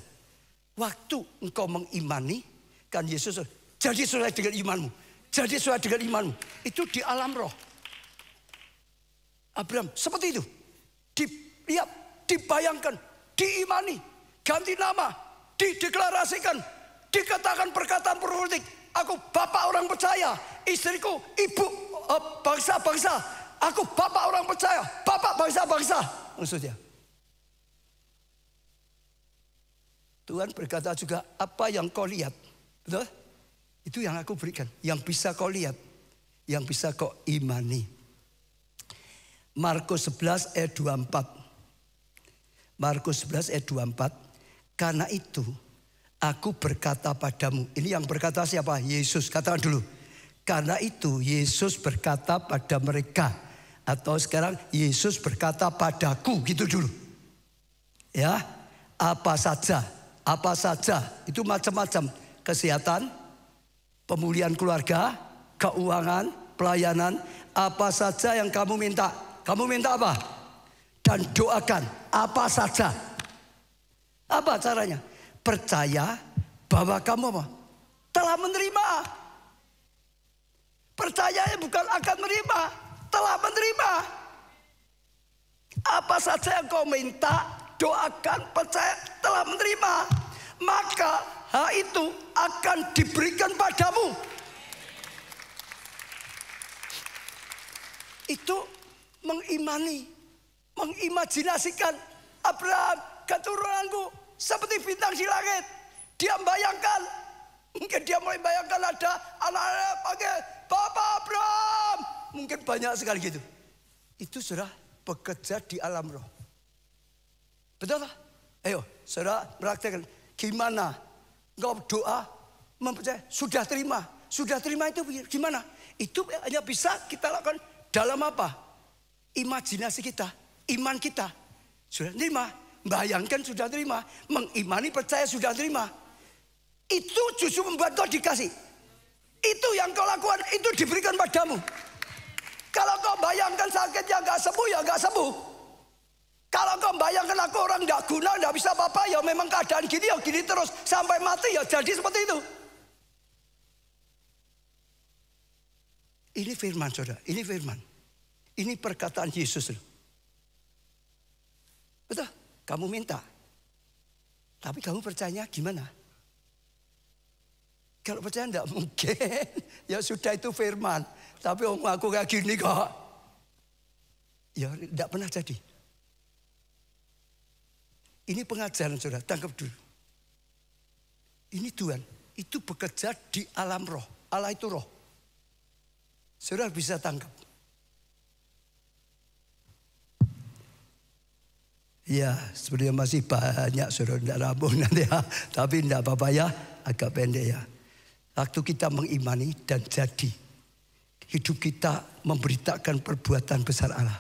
Waktu engkau mengimani, kan Yesus, jadi sesuai dengan imanmu. Jadi sesuai dengan imanmu. Itu di alam roh. Abraham seperti itu. Dibayangkan, diimani. ganti nama, dideklarasikan, dikatakan perkataan politik. Aku bapak orang percaya, istriku ibu bangsa-bangsa. Aku bapak orang percaya, bapak bangsa-bangsa. Maksudnya Tuhan berkata juga, apa yang kau lihat, betul? Itu yang aku berikan, yang bisa kau lihat, yang bisa kau imani. Markus 11 ayat 24. Markus 11 ayat 24. Karena itu aku berkata padamu. Ini yang berkata siapa? Yesus. Katakan dulu. Karena itu Yesus berkata pada mereka. Atau sekarang Yesus berkata padaku. Gitu dulu. Ya. Apa saja. Apa saja. Itu macam-macam. Kesehatan. Pemulihan keluarga. Keuangan. Pelayanan. Apa saja yang kamu minta. Kamu minta apa? Dan doakan apa saja. Apa caranya? Percaya bahwa kamu apa? Telah menerima. Percaya bukan akan menerima, telah menerima. Apa saja yang kau minta, doakan, percaya telah menerima. Maka hal itu akan diberikan padamu. Itu mengimani, mengimajinasikan Abraham, keturunanku seperti bintang di langit. Dia membayangkan, mungkin dia mulai bayangkan ada anak-anak panggil Bapak Abraham. Mungkin banyak sekali gitu. Itu sudah bekerja di alam roh. Betul tak? Ayo, saudara praktekkan. Gimana? Engkau doa, mempercayai, sudah terima. Sudah terima itu gimana? Itu hanya bisa kita lakukan dalam apa? Imajinasi kita, iman kita. Sudah terima, bayangkan sudah terima, mengimani percaya sudah terima. Itu justru membuat kau dikasih. Itu yang kau lakukan, itu diberikan padamu. Kalau kau bayangkan sakitnya gak sembuh, ya gak sembuh. Kalau kau bayangkan aku orang gak guna, gak bisa apa-apa, ya memang keadaan gini, ya gini terus. Sampai mati, ya jadi seperti itu. Ini firman saudara, ini firman. Ini perkataan Yesus. Betul, kamu minta. Tapi kamu percaya gimana? Kalau percaya enggak mungkin. Ya sudah itu firman. Tapi aku kayak gini kok. Ya enggak pernah jadi. Ini pengajaran saudara, tangkap dulu. Ini Tuhan, itu bekerja di alam roh. Allah itu roh. Saudara bisa tangkap. Ya, sebenarnya masih banyak saudara tidak rambung nanti ya. Tapi tidak apa-apa ya, agak pendek ya. Waktu kita mengimani dan jadi. Hidup kita memberitakan perbuatan besar Allah.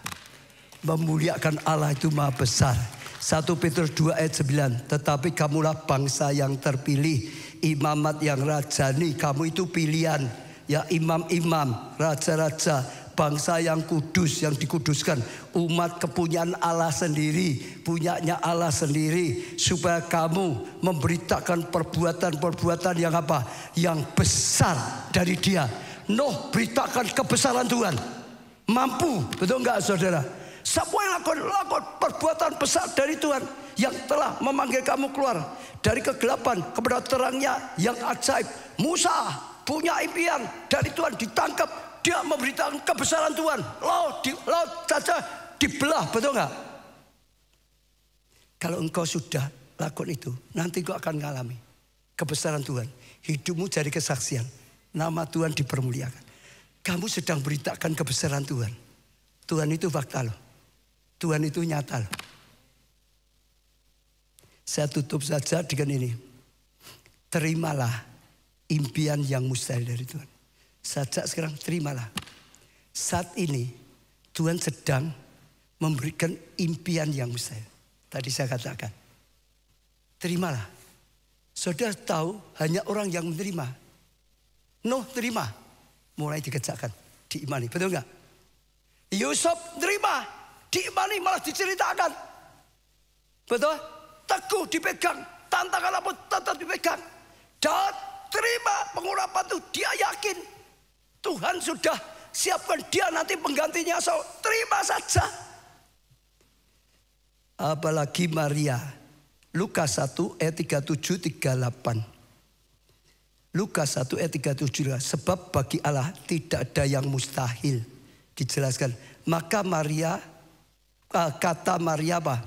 Memuliakan Allah itu maha besar. 1 Petrus 2 ayat 9. Tetapi kamulah bangsa yang terpilih. Imamat yang rajani. Kamu itu pilihan. Ya imam-imam, raja-raja. Bangsa yang kudus, yang dikuduskan. Umat kepunyaan Allah sendiri. Punyanya Allah sendiri. Supaya kamu memberitakan perbuatan-perbuatan yang apa? Yang besar dari dia. Nuh beritakan kebesaran Tuhan. Mampu, betul enggak saudara? Semua yang lakukan perbuatan besar dari Tuhan. Yang telah memanggil kamu keluar dari kegelapan kepada terangnya yang ajaib. Musa punya impian dari Tuhan, ditangkap. Dia memberitakan kebesaran Tuhan. Laut saja dibelah, betul nggak? Kalau engkau sudah lakukan itu, nanti engkau akan mengalami kebesaran Tuhan. Hidupmu jadi kesaksian. Nama Tuhan dipermuliakan. Kamu sedang beritakan kebesaran Tuhan. Tuhan itu fakta loh. Tuhan itu nyata loh. Saya tutup saja dengan ini. Terimalah impian yang mustahil dari Tuhan. Sejak sekarang terimalah. Saat ini Tuhan sedang memberikan impian yang mustahil. Tadi saya katakan. Terimalah. Saudara tahu hanya orang yang menerima. Nuh terima. Mulai dikerjakan. Diimani. Betul enggak? Yusuf terima. Diimani malah diceritakan. Betul? Teguh dipegang. Tantangan apa tetap dipegang. Daud terima pengurapan itu. Dia yakin. Tuhan sudah siapkan dia nanti penggantinya Saul. Terima saja. Apalagi Maria. Lukas 1 ayat 37-38. Lukas 1 ayat 37. Sebab bagi Allah tidak ada yang mustahil. Dijelaskan. Maka kata Maria apa?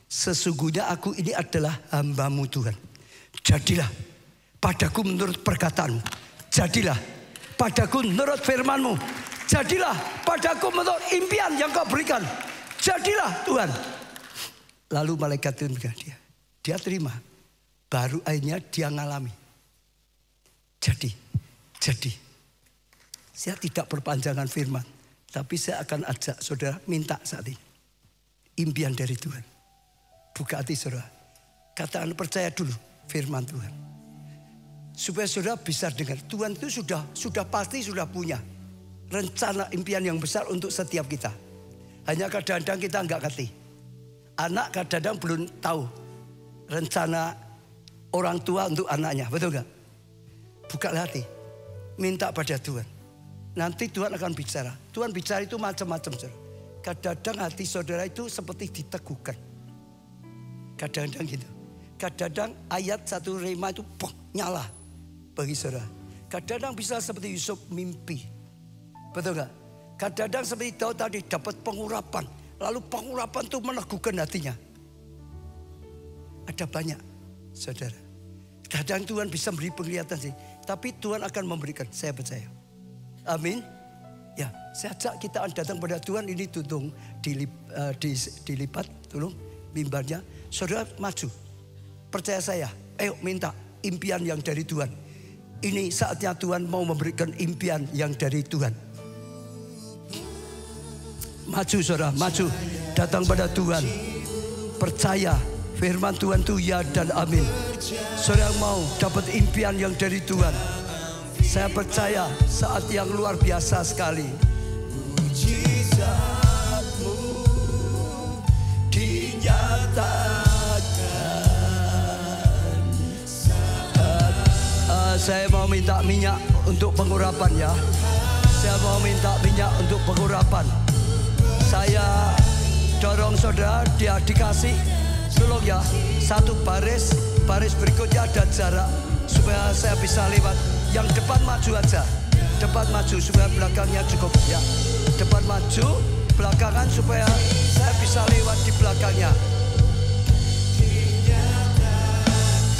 Sesungguhnya aku ini adalah hamba-Mu Tuhan. Jadilah padaku menurut perkataanmu. Jadilah padaku menurut firman-Mu. Jadilah padaku menurut impian yang Kau berikan. Jadilah Tuhan. Lalu malaikat itu dia terima. Baru akhirnya dia ngalami. Jadi. Saya tidak perpanjangan firman. Tapi saya akan ajak saudara minta saat ini. Impian dari Tuhan. Buka hati saudara. Katakan percaya dulu firman Tuhan. Supaya saudara bisa dengar. Tuhan itu sudah pasti sudah punya rencana impian yang besar untuk setiap kita. Hanya kadang-kadang kita enggak ngerti. Anak kadang-kadang belum tahu rencana orang tua untuk anaknya. Betul enggak? Buka hati. Minta pada Tuhan. Nanti Tuhan akan bicara. Tuhan bicara itu macam-macam saudara. Kadang-kadang hati saudara itu seperti diteguhkan. Kadang-kadang gitu. Kadang-kadang ayat satu rema itu nyala bagi saudara. Kadang-kadang bisa seperti Yusuf mimpi. Betul gak? Kadang-kadang seperti Daud tadi dapat pengurapan. Lalu pengurapan itu meneguhkan hatinya. Ada banyak saudara. Kadang Tuhan bisa beri penglihatan sih. Tapi Tuhan akan memberikan, saya percaya. Amin. Ya, saya ajak kita datang pada Tuhan ini tuntung dilipat, tolong mimbarnya. Saudara maju, percaya saya, ayo minta impian yang dari Tuhan. Ini saatnya Tuhan mau memberikan impian yang dari Tuhan. Maju saudara, maju, datang pada Tuhan. Percaya firman Tuhan itu ya dan amin. Saudara mau dapat impian yang dari Tuhan. Saya percaya saat yang luar biasa sekali. Mujizatmu dinyatakan. Saya mau minta minyak untuk pengurapan ya. Saya mau minta minyak untuk pengurapan. Saya dorong saudara, dia dikasih. Tolong ya, satu baris berikutnya ada jarak. Supaya saya bisa lewat. Yang depan maju aja. Depan maju supaya belakangnya cukup ya. Depan maju, belakangan supaya saya bisa lewat di belakangnya.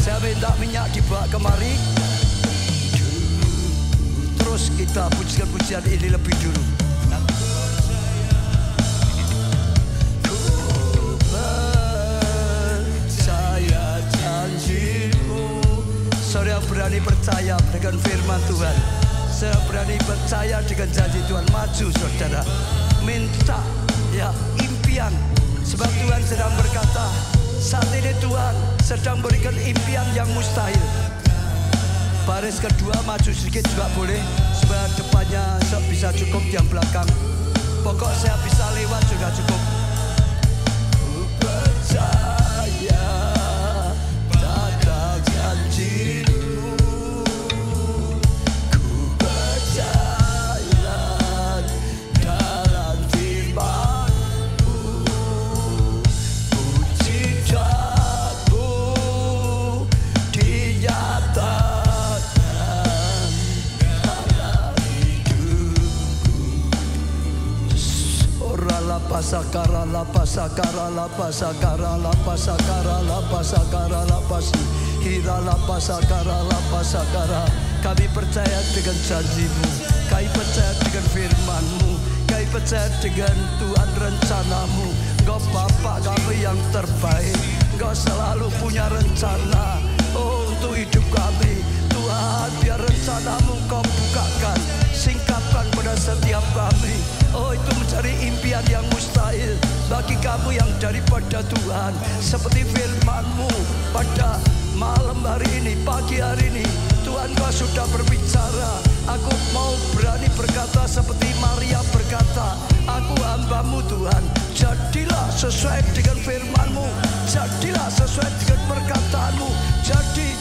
Saya minta minyak dibawa kemari. Terus kita pujikan pujian ini lebih dulu. Ku percaya janji-Mu. Saudara berani percaya dengan firman Tuhan. Saya berani percaya dengan janji Tuhan. Maju saudara. Minta ya impian. Sebab Tuhan sedang berkata, saat ini Tuhan sedang berikan impian yang mustahil. Baris kedua maju sedikit juga boleh. Supaya depannya bisa cukup, yang belakang pokok saya bisa lewat juga cukup. Ku percaya pada janji-Mu. Ku percaya dalam firman-Mu. Mujizat-Mu dinyatakan. Pasakara la pasakara la pasakara la pasakara la pasakara la pasi hira la pasakara la pasakara. Kami percaya dengan janji-Mu, kami percaya dengan firman-Mu, kami percaya dengan Tuhan rencana-Mu. Engkau Bapa kami yang terbaik, Engkau selalu punya rencana untuk hidup kami. Tuhan, biar rencana-Mu Kau bukakan, singkapkan pada setiap kami. Oh, itu mencari impian yang mustahil bagi kamu yang daripada Tuhan. Seperti firman-Mu pada malam hari ini, pagi hari ini, Tuhan Kau sudah berbicara. Aku mau berani berkata seperti Maria berkata, aku hamba-Mu Tuhan. Jadilah sesuai dengan firman-Mu, jadilah sesuai dengan perkataan-Mu. Jadi.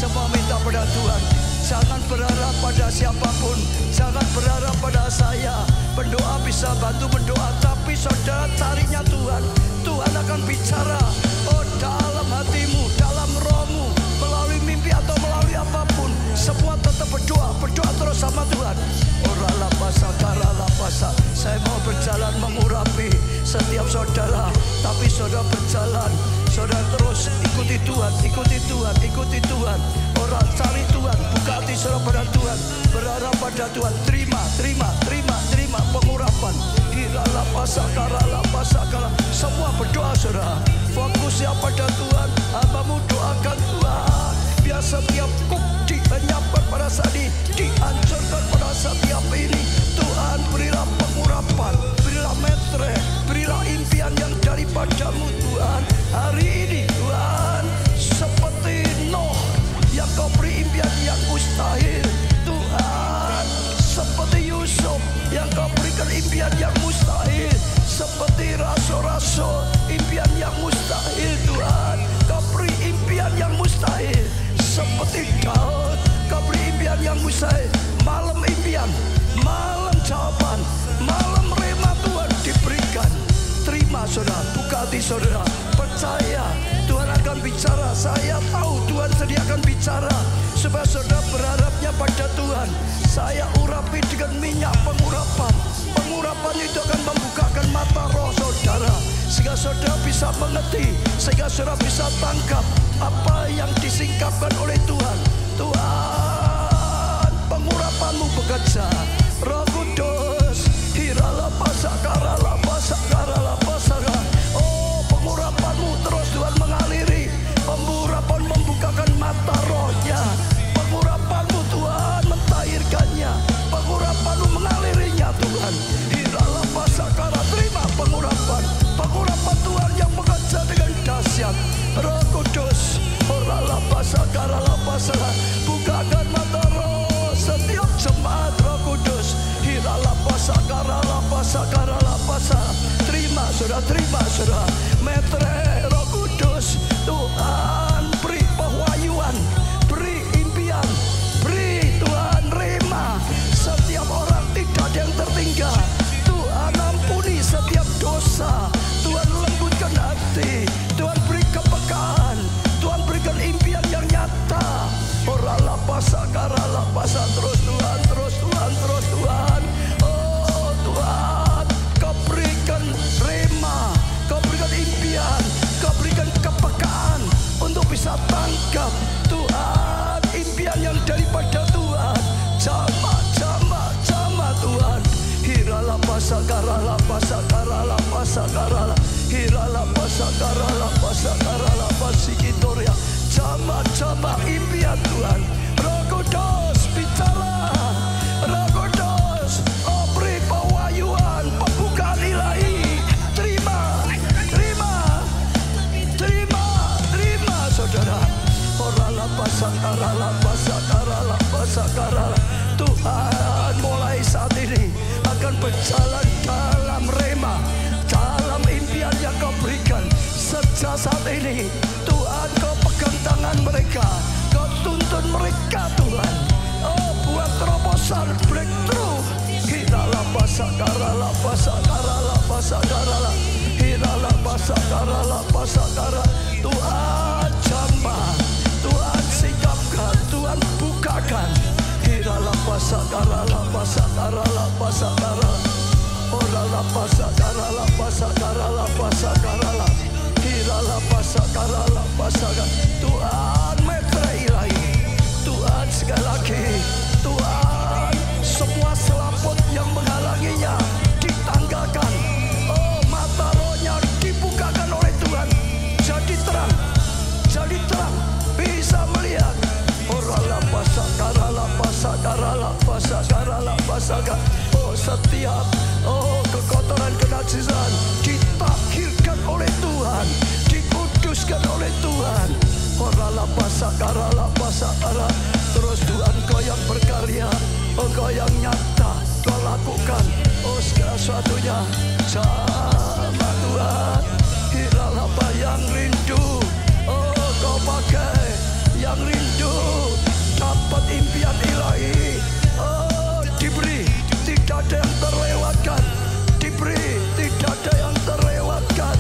Semua minta pada Tuhan. Jangan berharap pada siapapun, jangan berharap pada saya. Pendoa bisa bantu mendoa, tapi saudara carinya Tuhan. Tuhan akan bicara. Oh, dalam hatimu, dalam rohmu, melalui mimpi atau melalui apapun, semua tetap berdoa terus sama Tuhan. Ora lapasa kara lapasa. Saya mau berjalan mengurapi setiap saudara, tapi saudara berjalan, saudara terus ikuti Tuhan, ikuti Tuhan, ikuti Tuhan. Orang cari Tuhan, buka hati saudara pada Tuhan, berharap pada Tuhan. Terima pengurapan. Ira lapasa kara lapasa kara. Semua berdoa saudara, fokusnya pada Tuhan. Hambamu doakan Tuhan, biar setiap kuk dilenyapkan pada saat ini, dihancurkan pada setiap ini. Tuhan berilah pengurapan, berilah metre, berilah impian yang daripadamu Tuhan. Hari ini Tuhan, seperti Nuh yang kau beri impian yang mustahil Tuhan, seperti Yusuf yang kau berikan impian yang mustahil, seperti rasul-rasul impian yang mustahil Tuhan, kau beri impian yang mustahil, seperti Daud kau beri impian yang mustahil. Malam impian, malam jawaban, malam rema Tuhan diberikan. Terima saudara, buka hati saudara, percaya Tuhan akan bicara. Saya tahu Tuhan sediakan bicara, supaya saudara berharapnya pada Tuhan. Saya urapi dengan minyak pengurapan. Pengurapan itu akan membukakan mata roh saudara, sehingga saudara bisa mengerti, sehingga saudara bisa tangkap apa yang disingkapkan oleh Tuhan. Tuhan, pengurapanmu bekerja. Roh Kudus, hirala pasakara la pasakara la pasakara. Oh, pengurapanmu terus Tuhan mengaliri. Pengurapan membukakan mata rohnya. Pengurapanmu Tuhan mentahirkannya. Pengurapanmu mengalirinya Tuhan. Hirala pasakara, terima pengurapan. Pengurapan Tuhan yang bekerja dengan dahsyat. Roh Kudus, orala pasakara la pasakara. Bukakan mata roh setiap jemaat Roh Kudus. Hirala pasakara la pasakara la pasakara. Terima saudara, metre Roh Kudus. Tuhan beri pewahyuan, beri impian, beri Tuhan rema. Setiap orang tidak ada yang tertinggal. Tuhan ampuni setiap dosa. Tuhan lembutkan hati. Tuhan beri kepekaan. Tuhan berikan impian yang nyata. Orala pasakara la pasakara. Terus Tuhan, terus Tuhan, terus Tuhan. Oh Tuhan, kau berikan rema, kau berikan impian, kau berikan kepekaan untuk bisa tangkap Tuhan, impian yang daripada Tuhan. Jama Tuhan. Hirala pasakara la pasakara la pasakara la. Hirala pasakara la pasakara la pasikitoria. Jama impian Tuhan. Roh Kudus bicara. Roh Kudus, oh beri pewahyuan, pembukaan ilahi. Terima saudara. Orala pasakara la pasakara la pasakara la. Tuhan mulai saat ini akan berjalan dalam rema, dalam impian yang kau berikan. Sejak saat ini Tuhan, kau pegang tangan mereka, kau tuntun mereka Tuhan. Oh, buat terobosan, breakthrough. Hirala pasakara la pasakara la pasakara la. Hirala pasakara la pasakara. Tuhan jamah, Tuhan sikapkan, Tuhan bukakan. Hirala pasakara la pasakara la pasakara. Ora la pasakara la pasakara la pasakara la. Hirala pasakara la pasakara. Tuhan metre ilahi. Tuhan sekali lagi. Tuhan, semua selaput yang menghalanginya ditanggalkan. Oh, mata rohnya dibukakan oleh Tuhan. Jadi terang, bisa melihat. Orala pasakara la pasakara la pasakara la pasakara. Oh, setiap kekotoran kenajisan ditakhirkan oleh Tuhan, dikuduskan oleh Tuhan. Orala pasakara la pasakara. Terus Tuhan, Kau yang berkarya, Engkau yang nyata, Kau lakukan. Oh, segala sesuatunya sama Tuhan. Hirala yang rindu, oh Kau pakai yang rindu dapat impian ilahi. Oh, diberi, tidak ada yang terlewatkan. Diberi, tidak ada yang terlewatkan.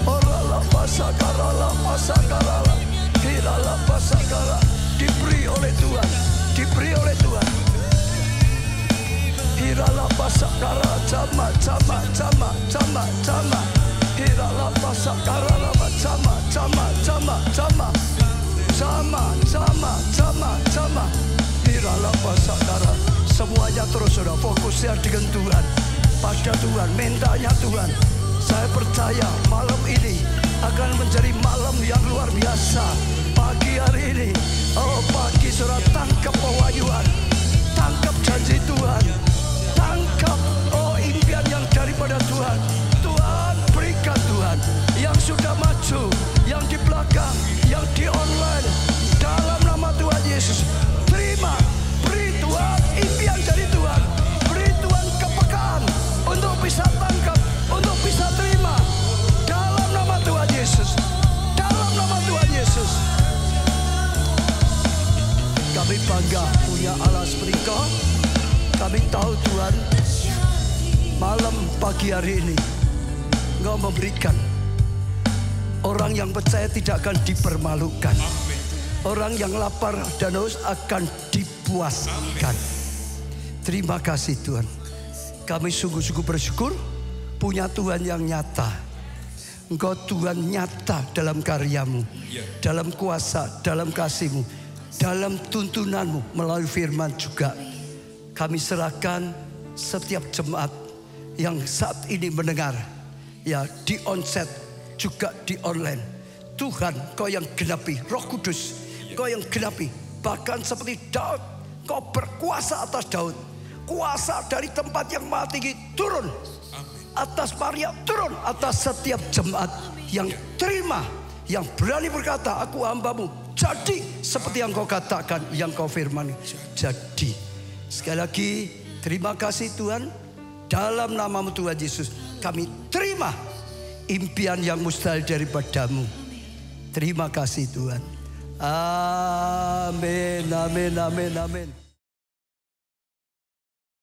Oh, Sama, sama, sama, sama. Iralah pasak karalama. Sama, sama, sama, sama. Sama, sama, sama, sama. Iralah pasak karal. Semuanya terus sudah fokusnya dengan Tuhan. Pada Tuhan, mintanya Tuhan. Saya percaya malam ini akan menjadi malam yang luar biasa. Pagi hari ini, oh pagi sudah tangkap pewahyuan, tangkap janji Tuhan, tangkap oh impian yang daripada Tuhan. Tuhan berikan Tuhan yang sudah maju, yang di belakang, yang di online, dalam nama Tuhan Yesus. Terima, beri Tuhan impian dari Tuhan, beri Tuhan kepekaan untuk bisa tangkap, untuk bisa terima, dalam nama Tuhan Yesus, dalam nama Tuhan Yesus. Kami bangga punya Allah seperti Kau. Kami tahu Tuhan, malam pagi hari ini Engkau memberikan orang yang percaya tidak akan dipermalukan. Orang yang lapar dan haus akan dipuaskan. Terima kasih Tuhan. Kami sungguh-sungguh bersyukur punya Tuhan yang nyata. Engkau Tuhan nyata dalam karyamu, dalam kuasa, dalam kasih-Mu, dalam tuntunanmu melalui firman juga. Kami serahkan setiap jemaat yang saat ini mendengar, ya di onset juga di online. Tuhan, Kau yang genapi, Roh Kudus, Kau yang genapi. Bahkan seperti Daud, Kau berkuasa atas Daud. Kuasa dari tempat yang maha tinggi turun atas Maria, turun atas setiap jemaat yang terima, yang berani berkata, aku hamba-Mu, jadi seperti yang Kau katakan, yang Kau firmani, jadi. Sekali lagi terima kasih Tuhan. Dalam nama-Mu Tuhan Yesus, kami terima impian yang mustahil daripada-Mu. Terima kasih Tuhan. Amin, amin, amin, amin.